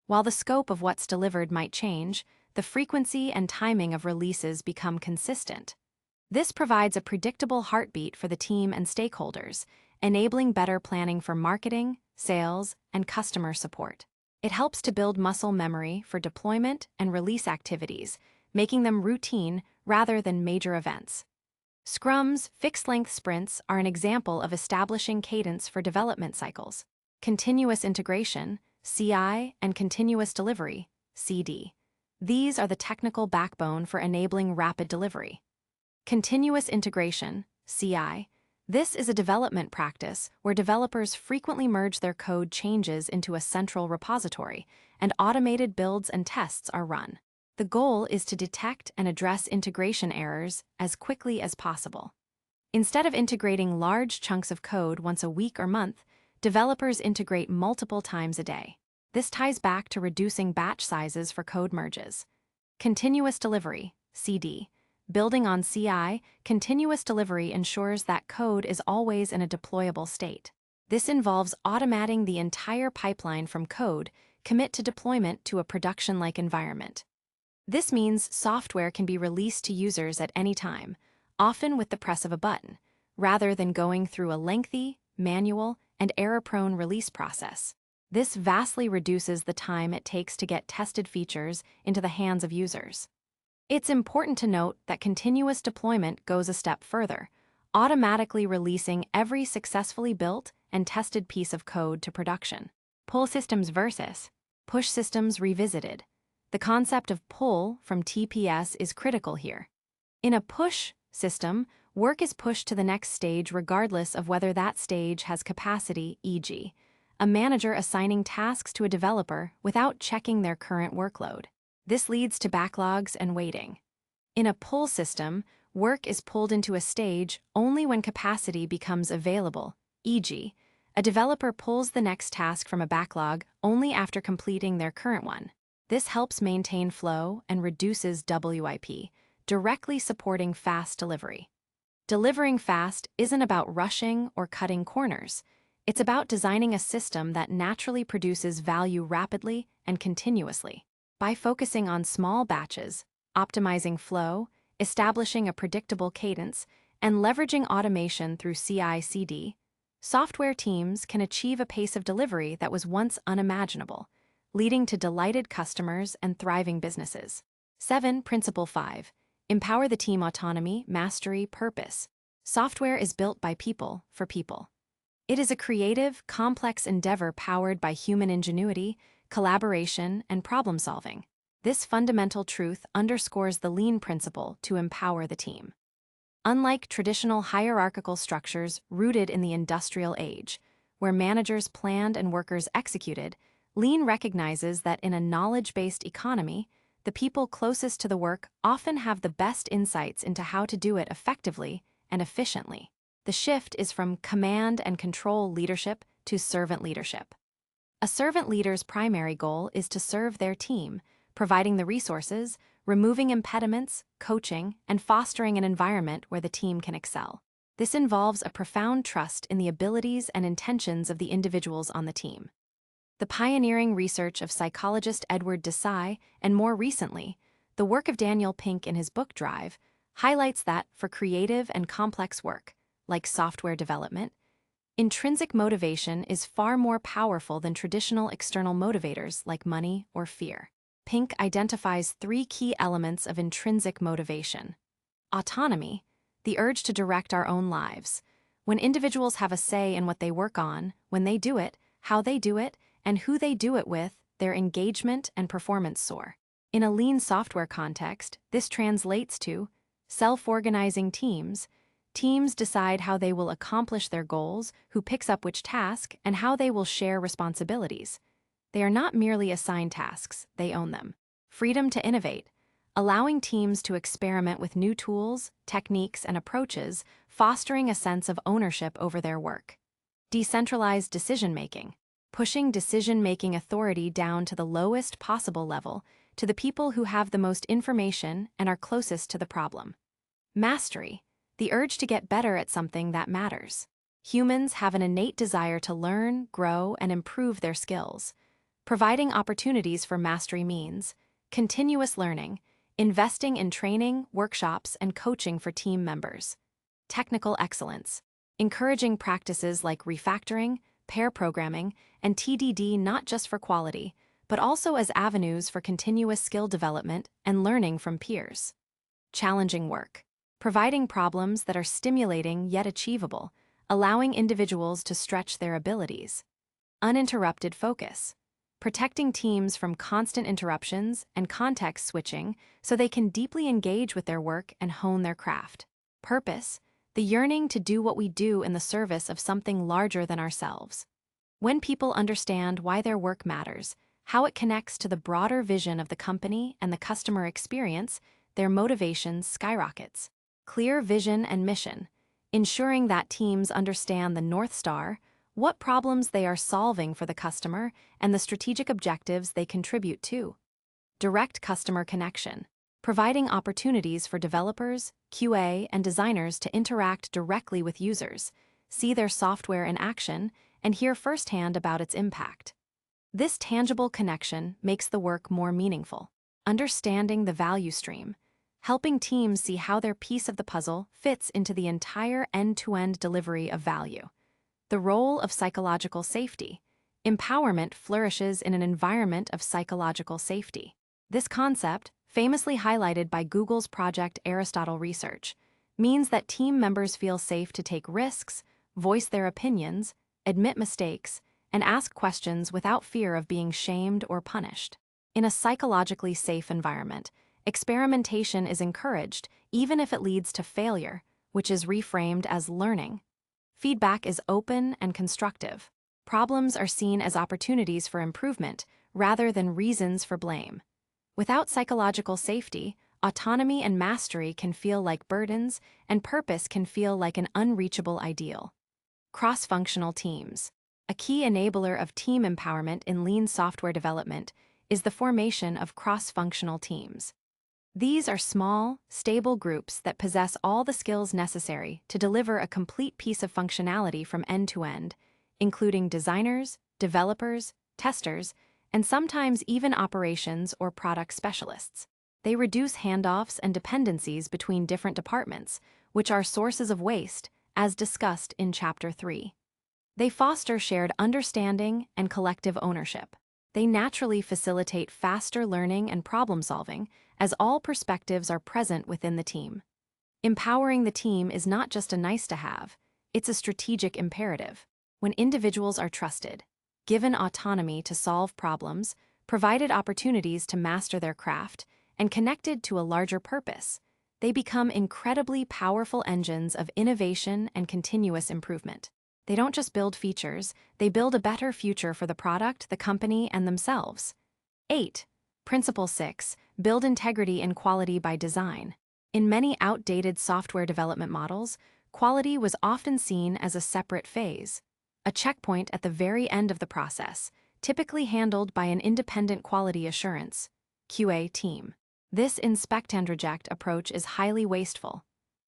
While the scope of what's delivered might change, the frequency and timing of releases become consistent. This provides a predictable heartbeat for the team and stakeholders, enabling better planning for marketing, sales, and customer support. It helps to build muscle memory for deployment and release activities, making them routine rather than major events. Scrum's fixed-length sprints are an example of establishing cadence for development cycles. Continuous integration, CI, and continuous delivery, CD. These are the technical backbone for enabling rapid delivery. Continuous integration, CI. This is a development practice where developers frequently merge their code changes into a central repository, and automated builds and tests are run. The goal is to detect and address integration errors as quickly as possible. Instead of integrating large chunks of code once a week or month, developers integrate multiple times a day. This ties back to reducing batch sizes for code merges. Continuous delivery, CD. Building on CI, continuous delivery ensures that code is always in a deployable state. This involves automating the entire pipeline from code, commit to deployment to a production-like environment. This means software can be released to users at any time, often with the press of a button, rather than going through a lengthy, manual, and error-prone release process. This vastly reduces the time it takes to get tested features into the hands of users. It's important to note that continuous deployment goes a step further, automatically releasing every successfully built and tested piece of code to production. Pull systems versus push systems revisited. The concept of pull from TPS is critical here. In a push system, work is pushed to the next stage regardless of whether that stage has capacity, e.g., a manager assigning tasks to a developer without checking their current workload. This leads to backlogs and waiting. In a pull system, work is pulled into a stage only when capacity becomes available, e.g., a developer pulls the next task from a backlog only after completing their current one. This helps maintain flow and reduces WIP, directly supporting fast delivery. Delivering fast isn't about rushing or cutting corners. It's about designing a system that naturally produces value rapidly and continuously. By focusing on small batches, optimizing flow, establishing a predictable cadence, and leveraging automation through CI/CD, software teams can achieve a pace of delivery that was once unimaginable, leading to delighted customers and thriving businesses. 7. Principle 5. Empower the team autonomy, mastery, purpose. Software is built by people for people. It is a creative, complex endeavor powered by human ingenuity, collaboration, and problem-solving. This fundamental truth underscores the lean principle to empower the team. Unlike traditional hierarchical structures rooted in the industrial age, where managers planned and workers executed, lean recognizes that in a knowledge-based economy, the people closest to the work often have the best insights into how to do it effectively and efficiently. The shift is from command and control leadership to servant leadership. A servant leader's primary goal is to serve their team, providing the resources, removing impediments, coaching, and fostering an environment where the team can excel. This involves a profound trust in the abilities and intentions of the individuals on the team. The pioneering research of psychologist Edward Desai, and more recently, the work of Daniel Pink in his book Drive, highlights that for creative and complex work, like software development, intrinsic motivation is far more powerful than traditional external motivators like money or fear. Pink identifies 3 key elements of intrinsic motivation. Autonomy, the urge to direct our own lives. When individuals have a say in what they work on, when they do it, how they do it, and who they do it with, their engagement and performance soar. In a lean software context, this translates to self-organizing teams. Teams decide how they will accomplish their goals, who picks up which task, and how they will share responsibilities. They are not merely assigned tasks, they own them. Freedom to innovate, allowing teams to experiment with new tools, techniques, and approaches, fostering a sense of ownership over their work. Decentralized decision-making, pushing decision-making authority down to the lowest possible level, to the people who have the most information and are closest to the problem. Mastery, the urge to get better at something that matters. Humans have an innate desire to learn, grow, and improve their skills. Providing opportunities for mastery means continuous learning, investing in training, workshops, and coaching for team members. Technical excellence, encouraging practices like refactoring, pair programming, and TDD not just for quality, but also as avenues for continuous skill development and learning from peers. Challenging work, providing problems that are stimulating yet achievable, allowing individuals to stretch their abilities. Uninterrupted focus, protecting teams from constant interruptions and context switching so they can deeply engage with their work and hone their craft. Purpose, the yearning to do what we do in the service of something larger than ourselves. When people understand why their work matters, how it connects to the broader vision of the company and the customer experience, their motivation skyrockets. Clear vision and mission, ensuring that teams understand the North Star, what problems they are solving for the customer, and the strategic objectives they contribute to. Direct customer connection, providing opportunities for developers, QA, and designers to interact directly with users, see their software in action, and hear firsthand about its impact. This tangible connection makes the work more meaningful. Understanding the value stream, helping teams see how their piece of the puzzle fits into the entire end-to-end delivery of value. The role of psychological safety. Empowerment flourishes in an environment of psychological safety. This concept, famously highlighted by Google's Project Aristotle research, means that team members feel safe to take risks, voice their opinions, admit mistakes, and ask questions without fear of being shamed or punished. In a psychologically safe environment, experimentation is encouraged even if it leads to failure, which is reframed as learning. Feedback is open and constructive. Problems are seen as opportunities for improvement rather than reasons for blame. Without psychological safety, autonomy and mastery can feel like burdens, and purpose can feel like an unreachable ideal. Cross-functional teams. A key enabler of team empowerment in lean software development is the formation of cross-functional teams. These are small, stable groups that possess all the skills necessary to deliver a complete piece of functionality from end to end, including designers, developers, testers, and sometimes even operations or product specialists. They reduce handoffs and dependencies between different departments, which are sources of waste, as discussed in Chapter 3. They foster shared understanding and collective ownership. They naturally facilitate faster learning and problem-solving, as all perspectives are present within the team. Empowering the team is not just a nice-to-have, it's a strategic imperative. When individuals are trusted, given autonomy to solve problems, provided opportunities to master their craft, and connected to a larger purpose, they become incredibly powerful engines of innovation and continuous improvement. They don't just build features, they build a better future for the product, the company, and themselves. 8. Principle 6. Build integrity and quality by design. In many outdated software development models, quality was often seen as a separate phase, a checkpoint at the very end of the process, typically handled by an independent quality assurance (QA) team. This inspect and reject approach is highly wasteful.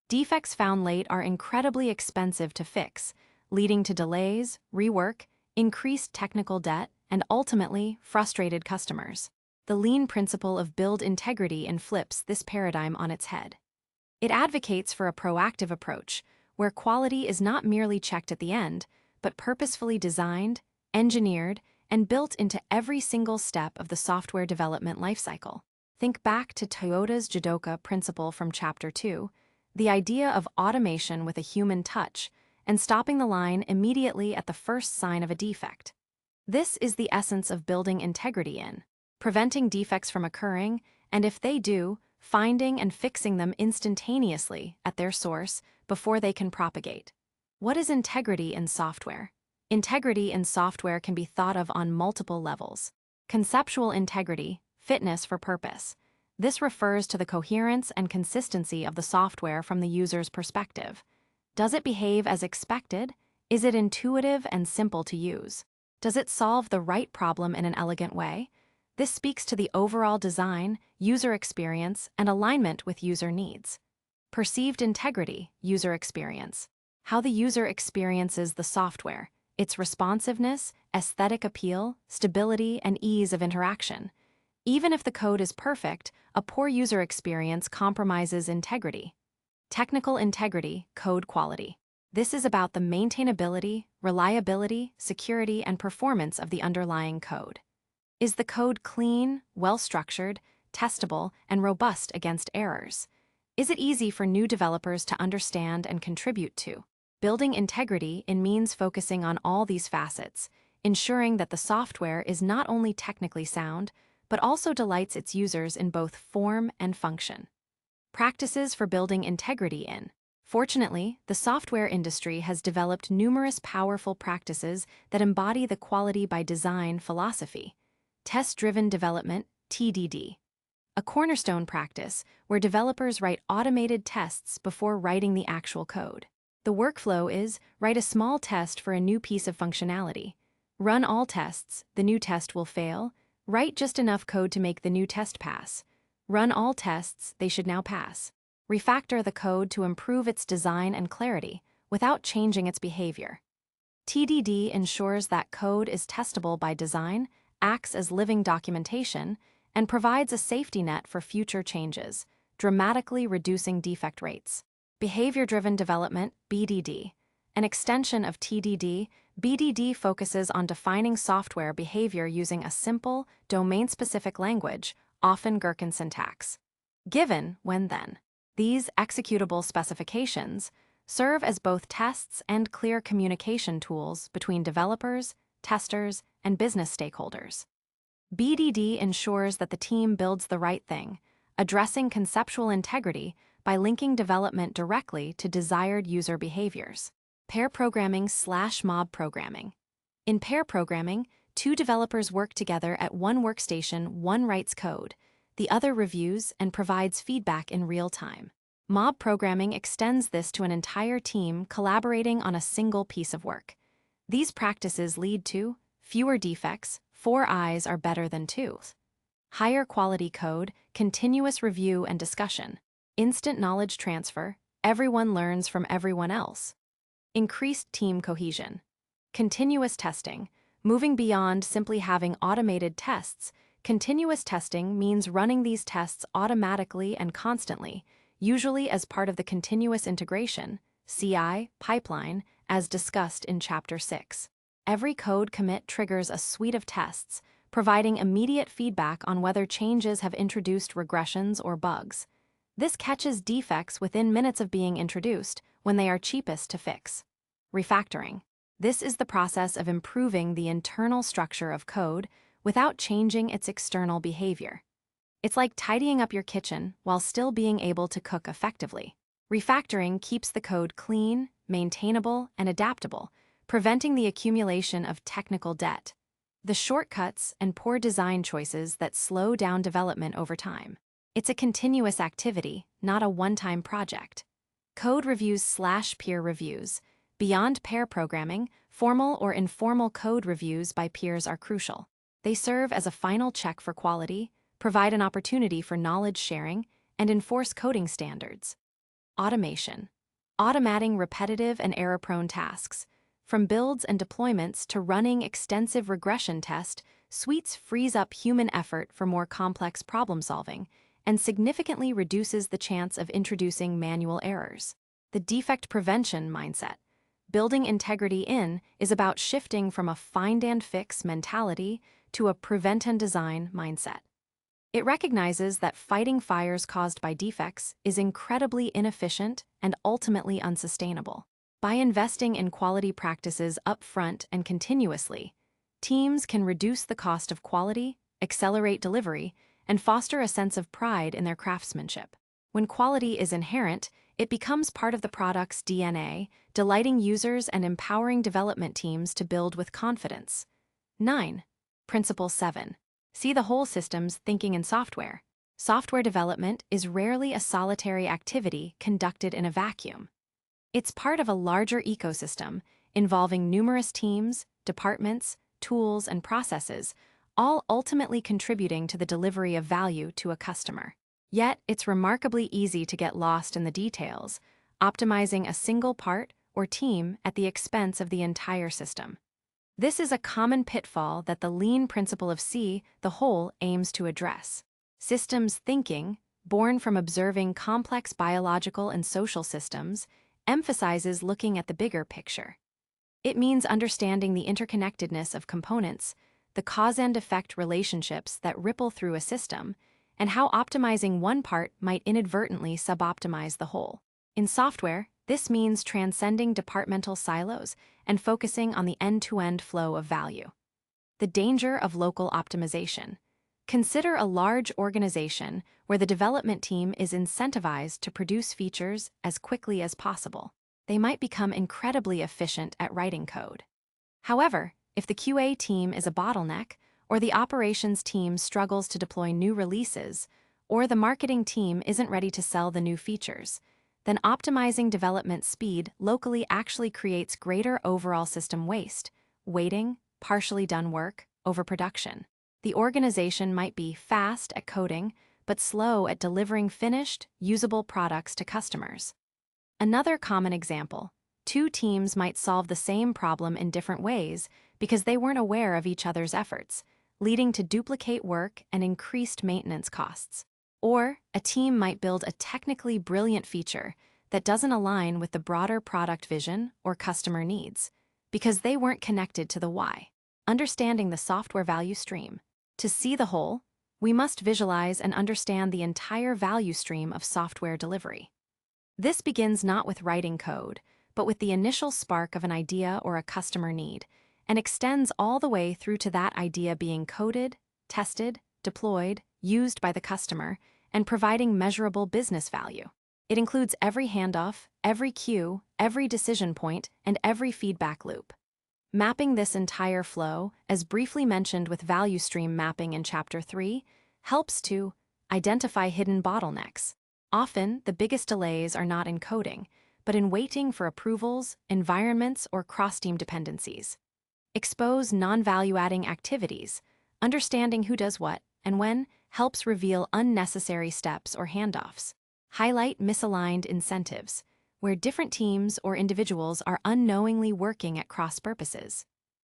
Defects found late are incredibly expensive to fix, leading to delays, rework, increased technical debt, and ultimately, frustrated customers. The lean principle of build integrity flips this paradigm on its head. It advocates for a proactive approach, where quality is not merely checked at the end, but purposefully designed, engineered, and built into every single step of the software development lifecycle. Think back to Toyota's Jidoka principle from Chapter 2, the idea of automation with a human touch, and stopping the line immediately at the first sign of a defect. This is the essence of building integrity preventing defects from occurring, and if they do, finding and fixing them instantaneously at their source before they can propagate. What is integrity in software? Integrity in software can be thought of on multiple levels. Conceptual integrity, fitness for purpose. This refers to the coherence and consistency of the software from the user's perspective. Does it behave as expected? Is it intuitive and simple to use? Does it solve the right problem in an elegant way? This speaks to the overall design, user experience, and alignment with user needs. Perceived integrity, user experience. How the user experiences the software, its responsiveness, aesthetic appeal, stability, and ease of interaction. Even if the code is perfect, a poor user experience compromises integrity. Technical integrity, code quality. This is about the maintainability, reliability, security, and performance of the underlying code. Is the code clean, well-structured, testable, and robust against errors? Is it easy for new developers to understand and contribute to? Building integrity means focusing on all these facets, ensuring that the software is not only technically sound, but also delights its users in both form and function. Practices for building integrity Fortunately, the software industry has developed numerous powerful practices that embody the quality by design philosophy. Test-driven development, TDD. A cornerstone practice where developers write automated tests before writing the actual code. The workflow is, write a small test for a new piece of functionality. Run all tests, the new test will fail. Write just enough code to make the new test pass. Run all tests, they should now pass. Refactor the code to improve its design and clarity, without changing its behavior. TDD ensures that code is testable by design, acts as living documentation, and provides a safety net for future changes, dramatically reducing defect rates. Behavior-driven development, BDD. An extension of TDD, BDD focuses on defining software behavior using a simple, domain-specific language, often Gherkin syntax. Given, when then. These executable specifications serve as both tests and clear communication tools between developers, testers, and business stakeholders. BDD ensures that the team builds the right thing, addressing conceptual integrity by linking development directly to desired user behaviors. Pair programming/mob programming. In pair programming, two developers work together at one workstation, one writes code, the other reviews and provides feedback in real time. Mob programming extends this to an entire team collaborating on a single piece of work. These practices lead to fewer defects, 4 eyes are better than 2. Higher quality code, continuous review and discussion. Instant knowledge transfer, everyone learns from everyone else. Increased team cohesion. Continuous testing. Moving beyond simply having automated tests, continuous testing means running these tests automatically and constantly, usually as part of the continuous integration, CI, pipeline, as discussed in Chapter 6. Every code commit triggers a suite of tests, providing immediate feedback on whether changes have introduced regressions or bugs. This catches defects within minutes of being introduced when they are cheapest to fix. Refactoring. This is the process of improving the internal structure of code without changing its external behavior. It's like tidying up your kitchen while still being able to cook effectively. Refactoring keeps the code clean, maintainable, and adaptable, preventing the accumulation of technical debt. The shortcuts and poor design choices that slow down development over time. It's a continuous activity, not a one-time project. Code reviews/peer reviews. Beyond pair programming, formal or informal code reviews by peers are crucial. They serve as a final check for quality, provide an opportunity for knowledge sharing, and enforce coding standards. Automation. Automating repetitive and error-prone tasks. From builds and deployments to running extensive regression test, suites frees up human effort for more complex problem-solving and significantly reduces the chance of introducing manual errors. The defect prevention mindset. Building integrity in is about shifting from a find and fix mentality to a prevent and design mindset. It recognizes that fighting fires caused by defects is incredibly inefficient and ultimately unsustainable. By investing in quality practices upfront and continuously, teams can reduce the cost of quality, accelerate delivery, and foster a sense of pride in their craftsmanship. When quality is inherent, it becomes part of the product's DNA, delighting users and empowering development teams to build with confidence. 9. Principle 7. See the whole system's thinking in software. Software development is rarely a solitary activity conducted in a vacuum. It's part of a larger ecosystem involving numerous teams, departments, tools, and processes, all ultimately contributing to the delivery of value to a customer. Yet, it's remarkably easy to get lost in the details, optimizing a single part or team at the expense of the entire system. This is a common pitfall that the lean principle of C, the whole, aims to address. Systems thinking, born from observing complex biological and social systems, emphasizes looking at the bigger picture. It means understanding the interconnectedness of components, the cause and effect relationships that ripple through a system, and how optimizing one part might inadvertently suboptimize the whole. In software, this means transcending departmental silos and focusing on the end-to-end flow of value. The danger of local optimization. Consider a large organization where the development team is incentivized to produce features as quickly as possible. They might become incredibly efficient at writing code. However, if the QA team is a bottleneck, or the operations team struggles to deploy new releases, or the marketing team isn't ready to sell the new features, then optimizing development speed locally actually creates greater overall system waste, waiting, partially done work, overproduction. The organization might be fast at coding, but slow at delivering finished, usable products to customers. Another common example: two teams might solve the same problem in different ways because they weren't aware of each other's efforts, leading to duplicate work and increased maintenance costs. Or, a team might build a technically brilliant feature that doesn't align with the broader product vision or customer needs, because they weren't connected to the why. Understanding the software value stream. To see the whole, we must visualize and understand the entire value stream of software delivery. This begins not with writing code, but with the initial spark of an idea or a customer need, and extends all the way through to that idea being coded, tested, deployed, used by the customer, and providing measurable business value. It includes every handoff, every queue, every decision point, and every feedback loop. Mapping this entire flow, as briefly mentioned with value stream mapping in Chapter 3, helps to identify hidden bottlenecks. Often, the biggest delays are not in coding, but in waiting for approvals, environments, or cross-team dependencies. Expose non-value-adding activities. Understanding who does what and when helps reveal unnecessary steps or handoffs. Highlight misaligned incentives, where different teams or individuals are unknowingly working at cross purposes.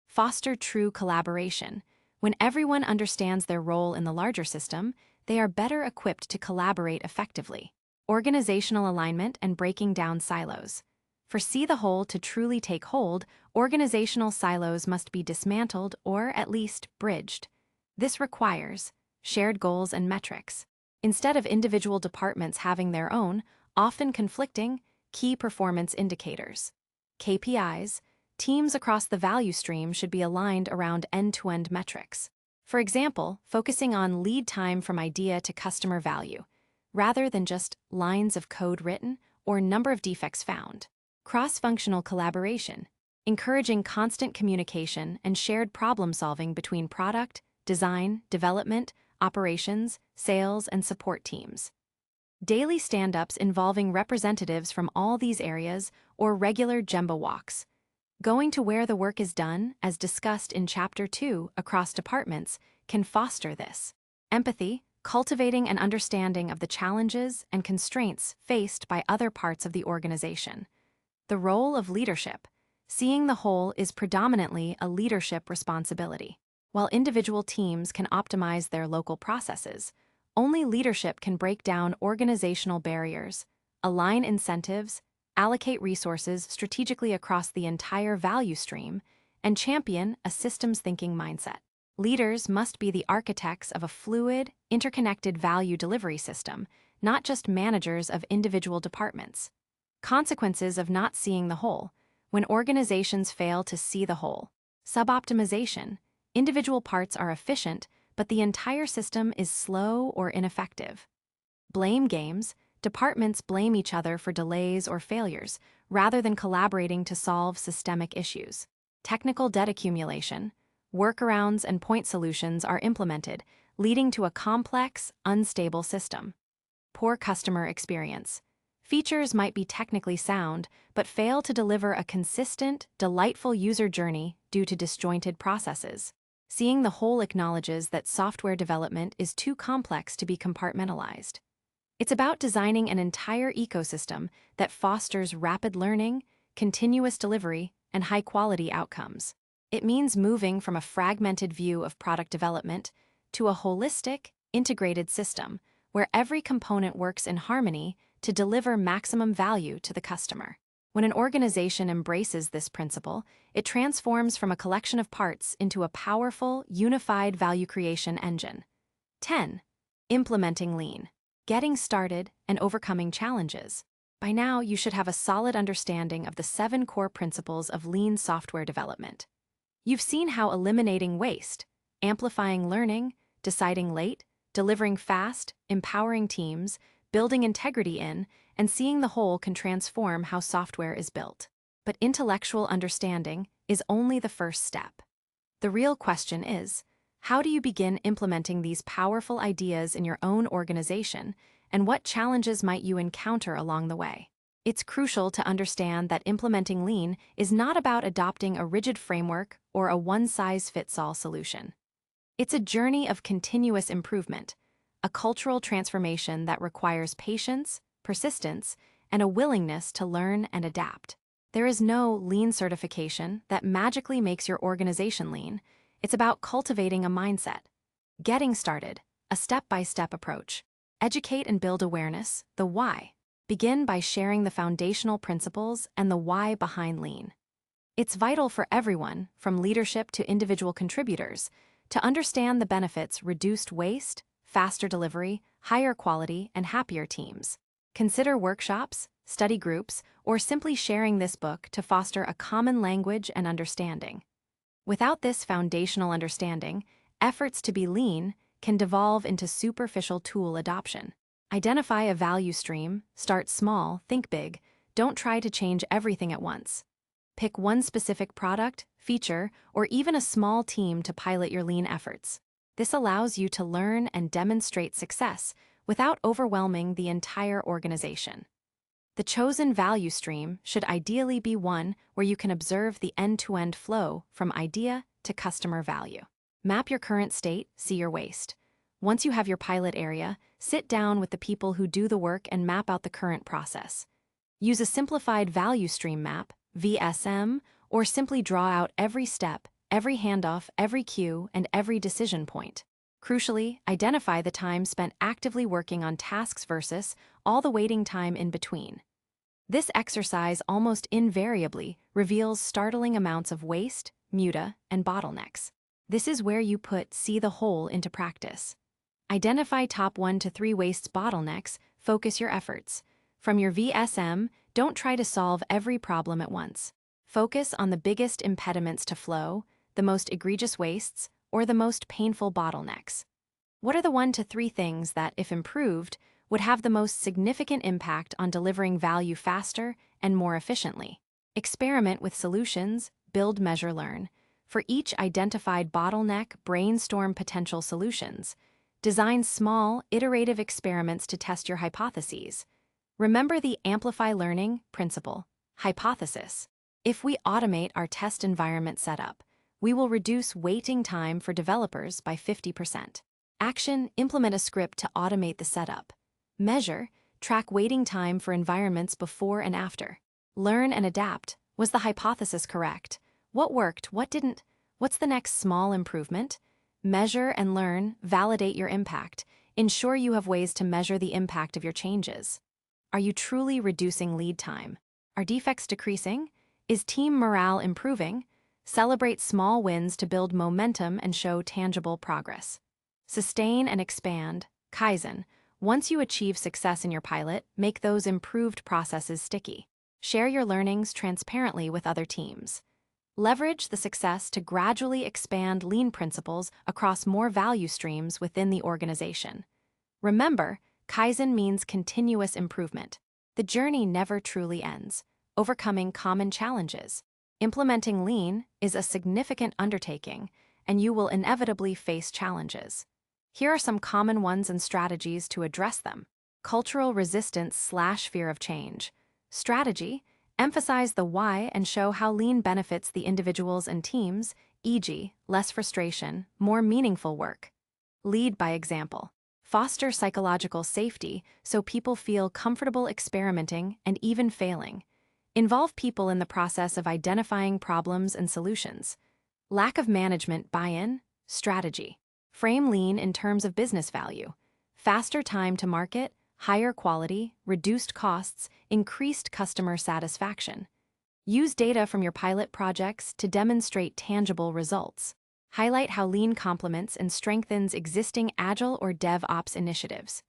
Foster true collaboration. When everyone understands their role in the larger system, they are better equipped to collaborate effectively. Organizational alignment and breaking down silos. For see the whole to truly take hold, organizational silos must be dismantled or at least bridged. This requires shared goals and metrics. Instead of individual departments having their own, often conflicting, key performance indicators. KPIs, teams across the value stream should be aligned around end-to-end metrics. For example, focusing on lead time from idea to customer value, rather than just lines of code written or number of defects found. Cross-functional collaboration, encouraging constant communication and shared problem-solving between product, design, development, operations, sales, and support teams. Daily stand-ups involving representatives from all these areas or regular Gemba walks. Going to where the work is done, as discussed in Chapter 2 across departments, can foster this. Empathy, cultivating an understanding of the challenges and constraints faced by other parts of the organization. The role of leadership. Seeing the whole is predominantly a leadership responsibility. While individual teams can optimize their local processes, only leadership can break down organizational barriers, align incentives, allocate resources strategically across the entire value stream, and champion a systems thinking mindset. Leaders must be the architects of a fluid, interconnected value delivery system, not just managers of individual departments. Consequences of not seeing the whole. When organizations fail to see the whole. Suboptimization. Individual parts are efficient, but the entire system is slow or ineffective. Blame games. Departments blame each other for delays or failures, rather than collaborating to solve systemic issues. Technical debt accumulation. Workarounds and point solutions are implemented, leading to a complex, unstable system. Poor customer experience. Features might be technically sound, but fail to deliver a consistent, delightful user journey due to disjointed processes. Seeing the whole acknowledges that software development is too complex to be compartmentalized. It's about designing an entire ecosystem that fosters rapid learning, continuous delivery, and high-quality outcomes. It means moving from a fragmented view of product development to a holistic, integrated system where every component works in harmony to deliver maximum value to the customer. When an organization embraces this principle, it transforms from a collection of parts into a powerful, unified value creation engine. 10. Implementing lean. Getting started and overcoming challenges. By now, you should have a solid understanding of the 7 core principles of lean software development. You've seen how eliminating waste, amplifying learning, deciding late, delivering fast, empowering teams, building integrity in, and seeing the whole can transform how software is built. But intellectual understanding is only the first step. The real question is, how do you begin implementing these powerful ideas in your own organization, and what challenges might you encounter along the way? It's crucial to understand that implementing lean is not about adopting a rigid framework or a one-size-fits-all solution. It's a journey of continuous improvement, a cultural transformation that requires patience, persistence, and a willingness to learn and adapt. There is no lean certification that magically makes your organization lean. It's about cultivating a mindset. Getting started, a step-by-step approach. Educate and build awareness, the why. Begin by sharing the foundational principles and the why behind lean. It's vital for everyone, from leadership to individual contributors, to understand the benefits: reduced waste, faster delivery, higher quality, and happier teams. Consider workshops, study groups, or simply sharing this book to foster a common language and understanding. Without this foundational understanding, efforts to be lean can devolve into superficial tool adoption. Identify a value stream, start small, think big, don't try to change everything at once. Pick one specific product, feature, or even a small team to pilot your lean efforts. This allows you to learn and demonstrate success without overwhelming the entire organization. The chosen value stream should ideally be one where you can observe the end-to-end flow from idea to customer value. Map your current state, see your waste. Once you have your pilot area, sit down with the people who do the work and map out the current process. Use a simplified value stream map, VSM, or simply draw out every step, every handoff, every queue, and every decision point. Crucially, identify the time spent actively working on tasks versus all the waiting time in between. This exercise almost invariably reveals startling amounts of waste, muta, and bottlenecks. This is where you put see the whole into practice. Identify top 1 to 3 wastes bottlenecks, focus your efforts. From your VSM, don't try to solve every problem at once. Focus on the biggest impediments to flow, the most egregious wastes, or the most painful bottlenecks. What are the 1 to 3 things that, if improved, would have the most significant impact on delivering value faster and more efficiently? Experiment with solutions, build, measure, learn. For each identified bottleneck, brainstorm potential solutions. Design small, iterative experiments to test your hypotheses. Remember the amplify learning principle. Hypothesis. If we automate our test environment setup, we will reduce waiting time for developers by 50%. Action, implement a script to automate the setup. Measure, track waiting time for environments before and after. Learn and adapt. Was the hypothesis correct? What worked? What didn't? What's the next small improvement? Measure and learn, validate your impact. Ensure you have ways to measure the impact of your changes. Are you truly reducing lead time? Are defects decreasing? Is team morale improving? Celebrate small wins to build momentum and show tangible progress. Sustain and expand. Kaizen. Once you achieve success in your pilot, make those improved processes sticky. Share your learnings transparently with other teams. Leverage the success to gradually expand lean principles across more value streams within the organization. Remember, Kaizen means continuous improvement. The journey never truly ends. Overcoming common challenges. Implementing lean is a significant undertaking, and you will inevitably face challenges. Here are some common ones and strategies to address them. Cultural resistance/fear of change. Strategy. Emphasize the why and show how lean benefits the individuals and teams, e.g., less frustration, more meaningful work. Lead by example. Foster psychological safety so people feel comfortable experimenting and even failing. Involve people in the process of identifying problems and solutions. Lack of management buy-in. Strategy. Frame lean in terms of business value. Faster time to market, higher quality, reduced costs, increased customer satisfaction. Use data from your pilot projects to demonstrate tangible results. Highlight how lean complements and strengthens existing Agile or DevOps initiatives.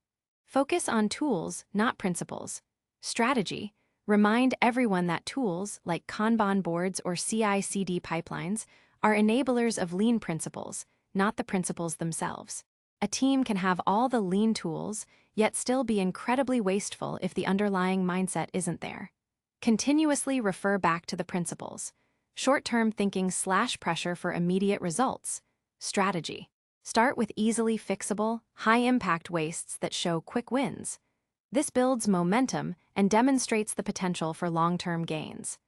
Focus on tools, not principles. Strategy. Remind everyone that tools, like Kanban boards or CI/CD pipelines, are enablers of lean principles, not the principles themselves. A team can have all the lean tools, yet still be incredibly wasteful if the underlying mindset isn't there. Continuously refer back to the principles. Short-term thinking/pressure for immediate results. Strategy. Start with easily fixable, high-impact wastes that show quick wins. This builds momentum and demonstrates the potential for long-term gains.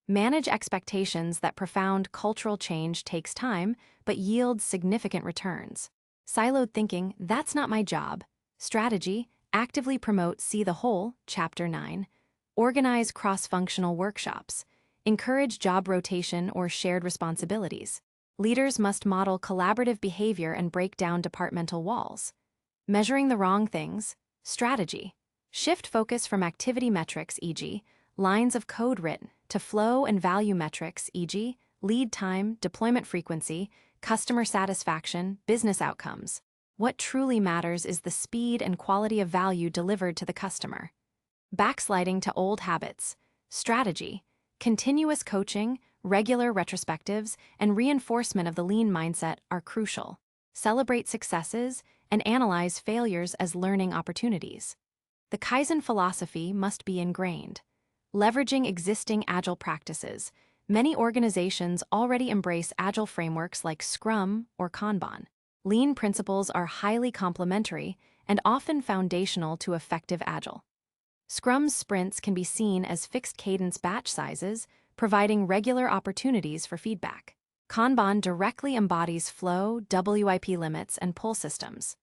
Manage expectations that profound cultural change takes time but yields significant returns. Siloed thinking, that's not my job. Strategy, actively promote see the whole, Chapter 9. Organize cross-functional workshops. Encourage job rotation or shared responsibilities. Leaders must model collaborative behavior and break down departmental walls. Measuring the wrong things. Strategy. Shift focus from activity metrics, e.g., lines of code written, to flow and value metrics, e.g., lead time, deployment frequency, customer satisfaction, business outcomes. What truly matters is the speed and quality of value delivered to the customer. Backsliding to old habits. Strategy. Continuous coaching, regular retrospectives, and reinforcement of the lean mindset are crucial. celebrate successes, and analyze failures as learning opportunities. The Kaizen philosophy must be ingrained. Leveraging existing Agile practices, many organizations already embrace Agile frameworks like Scrum or Kanban. Lean principles are highly complementary and often foundational to effective Agile. Scrum's sprints can be seen as fixed-cadence batch sizes, providing regular opportunities for feedback. Kanban directly embodies flow, WIP limits, and pull systems.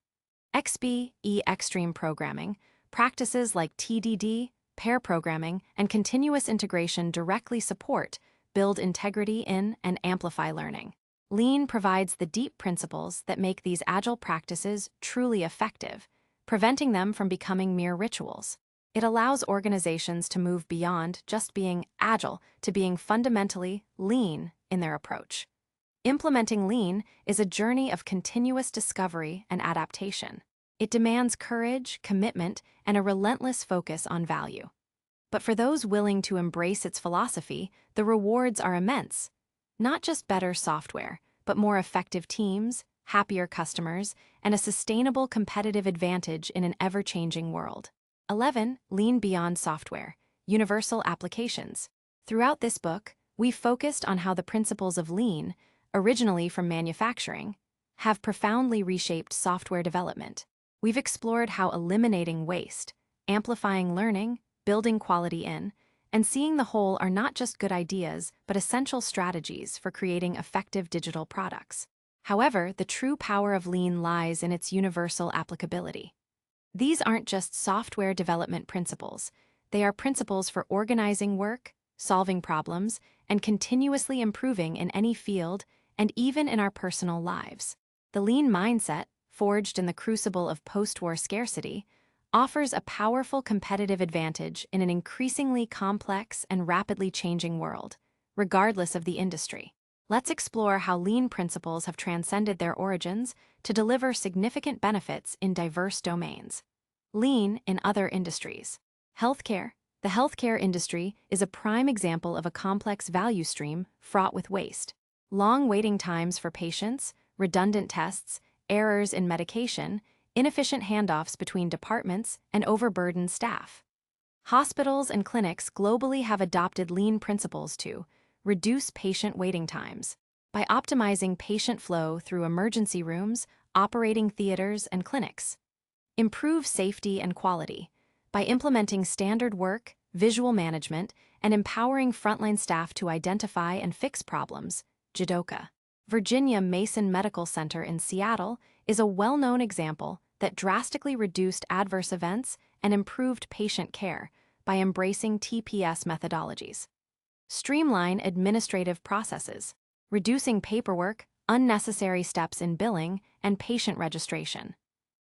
XP, extreme programming, practices like TDD, pair programming, and continuous integration directly support, build integrity in, and amplify learning. Lean provides the deep principles that make these Agile practices truly effective, preventing them from becoming mere rituals. It allows organizations to move beyond just being Agile to being fundamentally lean in their approach. Implementing Lean is a journey of continuous discovery and adaptation. It demands courage, commitment, and a relentless focus on value. But for those willing to embrace its philosophy, the rewards are immense. Not just better software, but more effective teams, happier customers, and a sustainable competitive advantage in an ever-changing world. 11. Lean beyond software, universal applications. Throughout this book, we focused on how the principles of Lean, originally from manufacturing, have profoundly reshaped software development. We've explored how eliminating waste, amplifying learning, building quality in, and seeing the whole are not just good ideas, but essential strategies for creating effective digital products. However, the true power of Lean lies in its universal applicability. These aren't just software development principles. They are principles for organizing work, solving problems, and continuously improving in any field and even in our personal lives. The Lean mindset, forged in the crucible of post-war scarcity, offers a powerful competitive advantage in an increasingly complex and rapidly changing world, regardless of the industry. Let's explore how Lean principles have transcended their origins to deliver significant benefits in diverse domains. Lean in other industries. Healthcare. The healthcare industry is a prime example of a complex value stream fraught with waste. Long waiting times for patients, redundant tests, errors in medication, inefficient handoffs between departments, and overburdened staff. Hospitals and clinics globally have adopted Lean principles to reduce patient waiting times by optimizing patient flow through emergency rooms, operating theaters, and clinics. Improve safety and quality by implementing standard work, visual management, and empowering frontline staff to identify and fix problems. Jidoka. Virginia Mason Medical Center in Seattle is a well-known example that drastically reduced adverse events and improved patient care by embracing TPS methodologies. Streamline administrative processes, reducing paperwork, unnecessary steps in billing, and patient registration.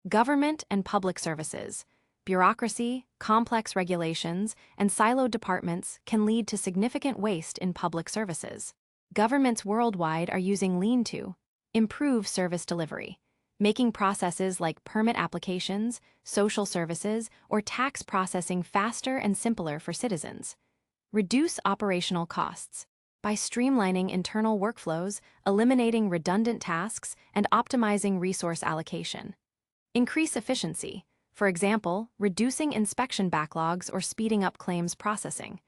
Government and public services. Bureaucracy, complex regulations, and siloed departments can lead to significant waste in public services. Governments worldwide are using Lean to improve service delivery, making processes like permit applications, social services, or tax processing faster and simpler for citizens. Reduce operational costs by streamlining internal workflows, eliminating redundant tasks, and optimizing resource allocation. Increase efficiency, for example, reducing inspection backlogs or speeding up claims processing.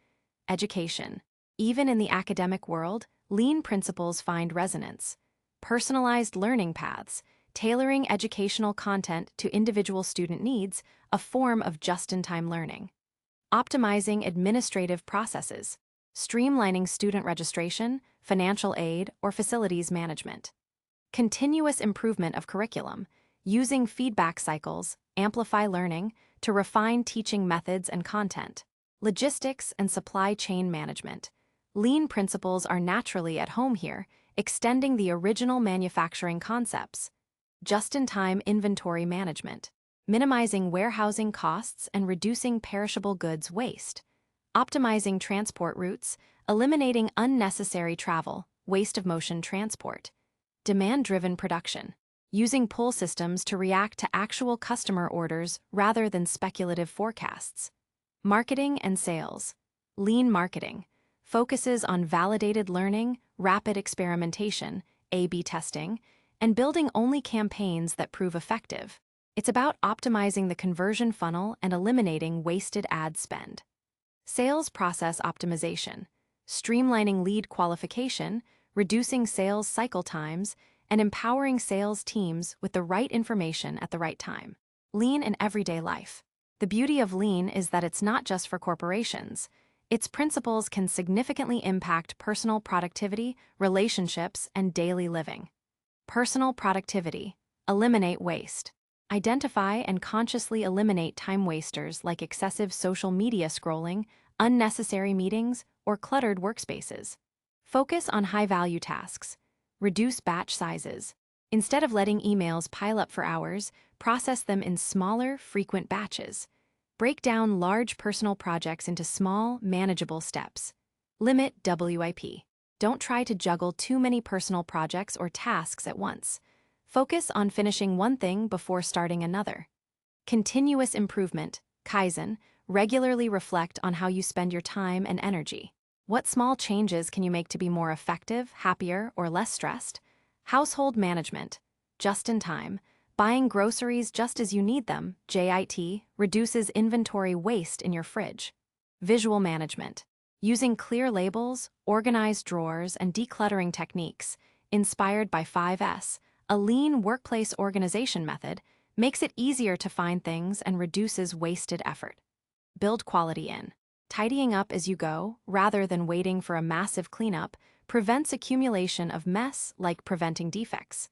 Education. Even in the academic world, Lean principles find resonance. Personalized learning paths, tailoring educational content to individual student needs, a form of just-in-time learning. Optimizing administrative processes, streamlining student registration, financial aid, or facilities management. Continuous improvement of curriculum, using feedback cycles, amplify learning, to refine teaching methods and content. Logistics and supply chain management. Lean principles are naturally at home here, extending the original manufacturing concepts. Just-in-time inventory management, minimizing warehousing costs and reducing perishable goods waste. Optimizing transport routes, eliminating unnecessary travel, waste of motion transport. Demand-driven production, using pull systems to react to actual customer orders rather than speculative forecasts. Marketing and sales. Lean marketing focuses on validated learning, rapid experimentation, A/B testing, and building only campaigns that prove effective. It's about optimizing the conversion funnel and eliminating wasted ad spend. Sales process optimization, streamlining lead qualification, reducing sales cycle times, and empowering sales teams with the right information at the right time. Lean in everyday life. The beauty of lean is that it's not just for corporations. Its principles can significantly impact personal productivity, relationships, and daily living. Personal productivity. Eliminate waste. Identify and consciously eliminate time wasters like excessive social media scrolling, unnecessary meetings, or cluttered workspaces. Focus on high-value tasks. Reduce batch sizes. Instead of letting emails pile up for hours, process them in smaller, frequent batches. Break down large personal projects into small, manageable steps. Limit WIP. Don't try to juggle too many personal projects or tasks at once. Focus on finishing one thing before starting another. Continuous improvement, Kaizen, regularly reflect on how you spend your time and energy. What small changes can you make to be more effective, happier, or less stressed? Household management, just in time. Buying groceries just as you need them, JIT, reduces inventory waste in your fridge. Visual management, using clear labels, organized drawers, and decluttering techniques, inspired by 5S, a lean workplace organization method, makes it easier to find things and reduces wasted effort. Build quality in. Tidying up as you go, rather than waiting for a massive cleanup, prevents accumulation of mess like preventing defects.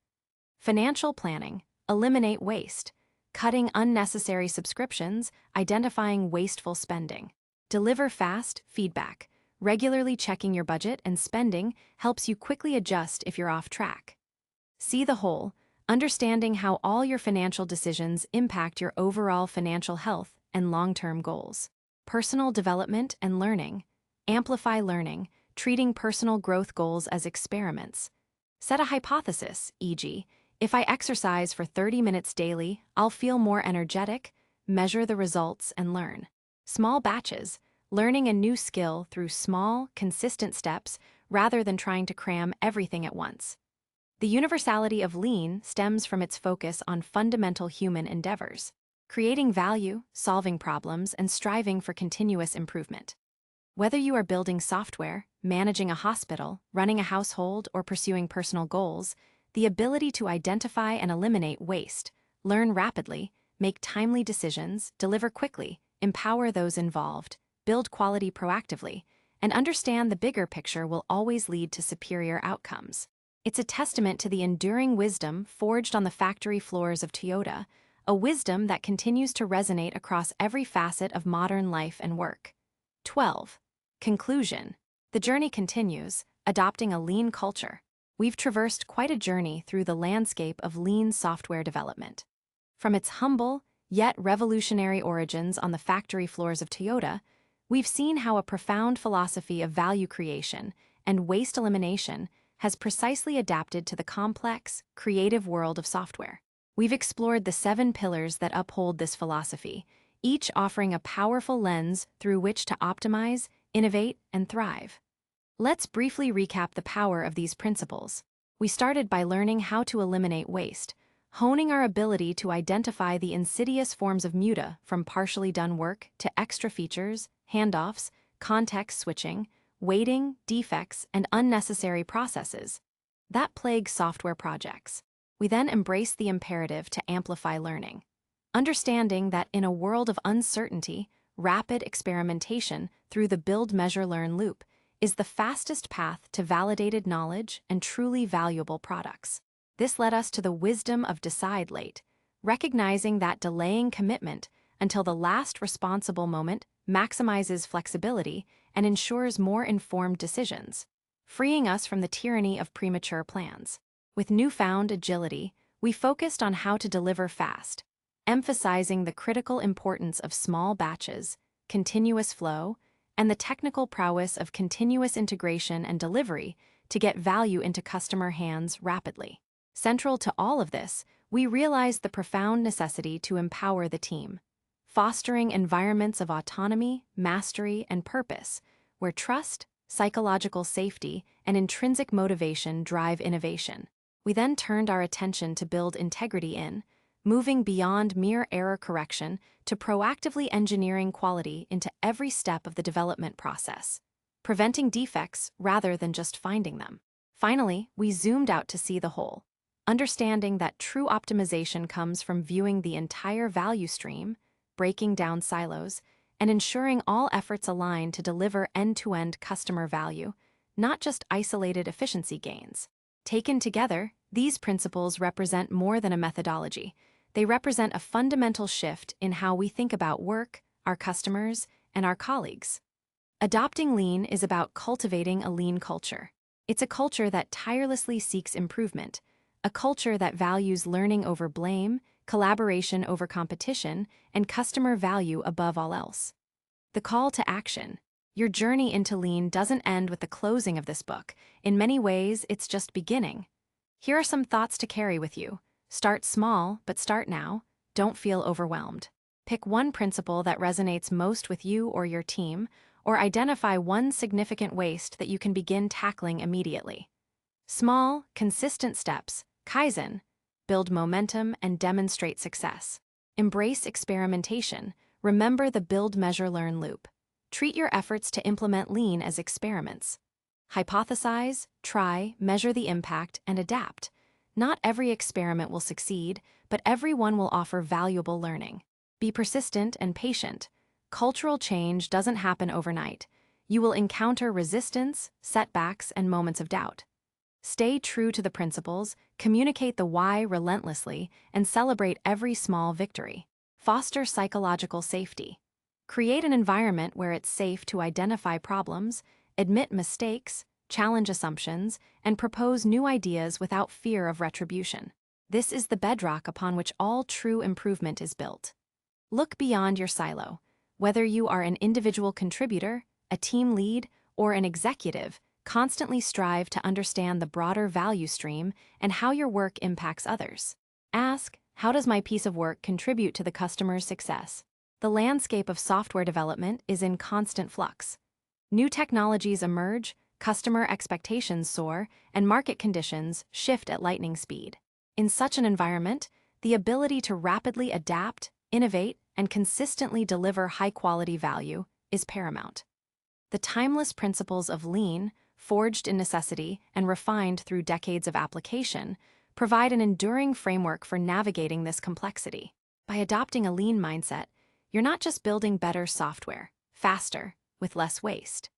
Financial planning. Eliminate waste. Cutting unnecessary subscriptions, identifying wasteful spending. Deliver fast feedback. Regularly checking your budget and spending helps you quickly adjust if you're off track. See the whole, understanding how all your financial decisions impact your overall financial health and long-term goals. Personal development and learning. Amplify learning, treating personal growth goals as experiments. Set a hypothesis, e.g., if I exercise for 30 minutes daily, I'll feel more energetic. Measure the results and learn. Small batches, learning a new skill through small, consistent steps rather than trying to cram everything at once. The universality of lean stems from its focus on fundamental human endeavors, creating value, solving problems, and striving for continuous improvement. Whether you are building software, managing a hospital, running a household, or pursuing personal goals, the ability to identify and eliminate waste, learn rapidly, make timely decisions, deliver quickly, empower those involved, build quality proactively, and understand the bigger picture will always lead to superior outcomes. It's a testament to the enduring wisdom forged on the factory floors of Toyota, a wisdom that continues to resonate across every facet of modern life and work. 12. Conclusion. The journey continues, adopting a lean culture. We've traversed quite a journey through the landscape of lean software development. From its humble, yet revolutionary origins on the factory floors of Toyota, we've seen how a profound philosophy of value creation and waste elimination has precisely adapted to the complex, creative world of software. We've explored the 7 pillars that uphold this philosophy, each offering a powerful lens through which to optimize, innovate, and thrive. Let's briefly recap the power of these principles. We started by learning how to eliminate waste, honing our ability to identify the insidious forms of muta from partially done work to extra features, handoffs, context switching, waiting, defects, and unnecessary processes that plague software projects. We then embraced the imperative to amplify learning, understanding that in a world of uncertainty, rapid experimentation through the build, measure, learn loop is the fastest path to validated knowledge and truly valuable products. This led us to the wisdom of decide late, recognizing that delaying commitment until the last responsible moment maximizes flexibility and ensures more informed decisions, freeing us from the tyranny of premature plans. With newfound agility, we focused on how to deliver fast, emphasizing the critical importance of small batches, continuous flow, and the technical prowess of continuous integration and delivery to get value into customer hands rapidly. Central to all of this, we realized the profound necessity to empower the team, fostering environments of autonomy, mastery, and purpose, where trust, psychological safety, and intrinsic motivation drive innovation. We then turned our attention to build integrity in, moving beyond mere error correction to proactively engineering quality into every step of the development process, preventing defects rather than just finding them. Finally, we zoomed out to see the whole, understanding that true optimization comes from viewing the entire value stream, breaking down silos, and ensuring all efforts align to deliver end-to-end customer value, not just isolated efficiency gains. Taken together, these principles represent more than a methodology. They represent a fundamental shift in how we think about work, our customers, and our colleagues. Adopting lean is about cultivating a lean culture. It's a culture that tirelessly seeks improvement, a culture that values learning over blame, collaboration over competition, and customer value above all else. The call to action. Your journey into lean doesn't end with the closing of this book. In many ways, it's just beginning. Here are some thoughts to carry with you. Start small, but start now. Don't feel overwhelmed. Pick one principle that resonates most with you or your team, or identify one significant waste that you can begin tackling immediately. Small, consistent steps, Kaizen, build momentum and demonstrate success. Embrace experimentation. Remember the build, measure, learn loop. Treat your efforts to implement lean as experiments. Hypothesize, try, measure the impact, and adapt. Not every experiment will succeed, but every one will offer valuable learning. Be persistent and patient. Cultural change doesn't happen overnight. You will encounter resistance, setbacks, and moments of doubt. Stay true to the principles, communicate the why relentlessly, and celebrate every small victory. Foster psychological safety. Create an environment where it's safe to identify problems, admit mistakes, challenge assumptions, and propose new ideas without fear of retribution. This is the bedrock upon which all true improvement is built. Look beyond your silo. Whether you are an individual contributor, a team lead, or an executive, constantly strive to understand the broader value stream and how your work impacts others. Ask, how does my piece of work contribute to the customer's success? The landscape of software development is in constant flux. New technologies emerge, customer expectations soar, and market conditions shift at lightning speed. In such an environment, the ability to rapidly adapt, innovate, and consistently deliver high-quality value is paramount. The timeless principles of lean, forged in necessity and refined through decades of application, provide an enduring framework for navigating this complexity. By adopting a lean mindset, you're not just building better software, faster, with less waste.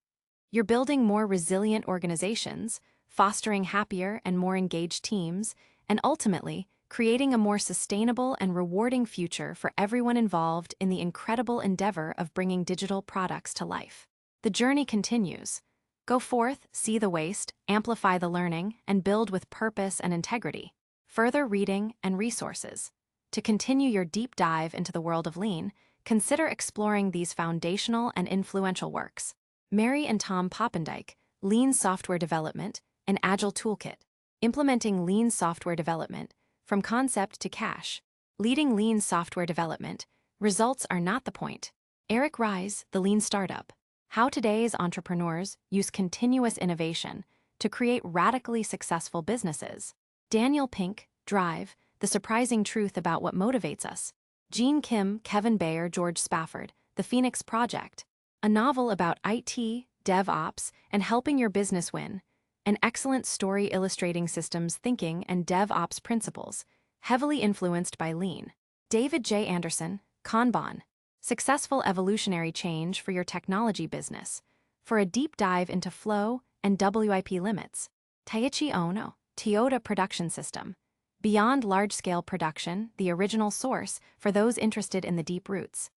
You're building more resilient organizations, fostering happier and more engaged teams, and ultimately, creating a more sustainable and rewarding future for everyone involved in the incredible endeavor of bringing digital products to life. The journey continues. Go forth, see the waste, amplify the learning, and build with purpose and integrity. Further reading and resources. To continue your deep dive into the world of lean, consider exploring these foundational and influential works. Mary and Tom Poppendike, Lean Software Development, an Agile Toolkit. Implementing Lean Software Development, from Concept to Cash. Leading Lean Software Development, Results are not the point. Eric Ries, The Lean Startup. How today's entrepreneurs use continuous innovation to create radically successful businesses. Daniel Pink, Drive, The Surprising Truth About What Motivates Us. Gene Kim, Kevin Bayer, George Spafford, The Phoenix Project. A novel about IT, DevOps, and helping your business win. An excellent story illustrating systems thinking and DevOps principles, heavily influenced by Lean. David J. Anderson, Kanban. Successful Evolutionary Change for Your Technology Business. For a deep dive into flow and WIP limits. Taiichi Ono, Toyota Production System. Beyond large-scale production, the original source for those interested in the deep roots.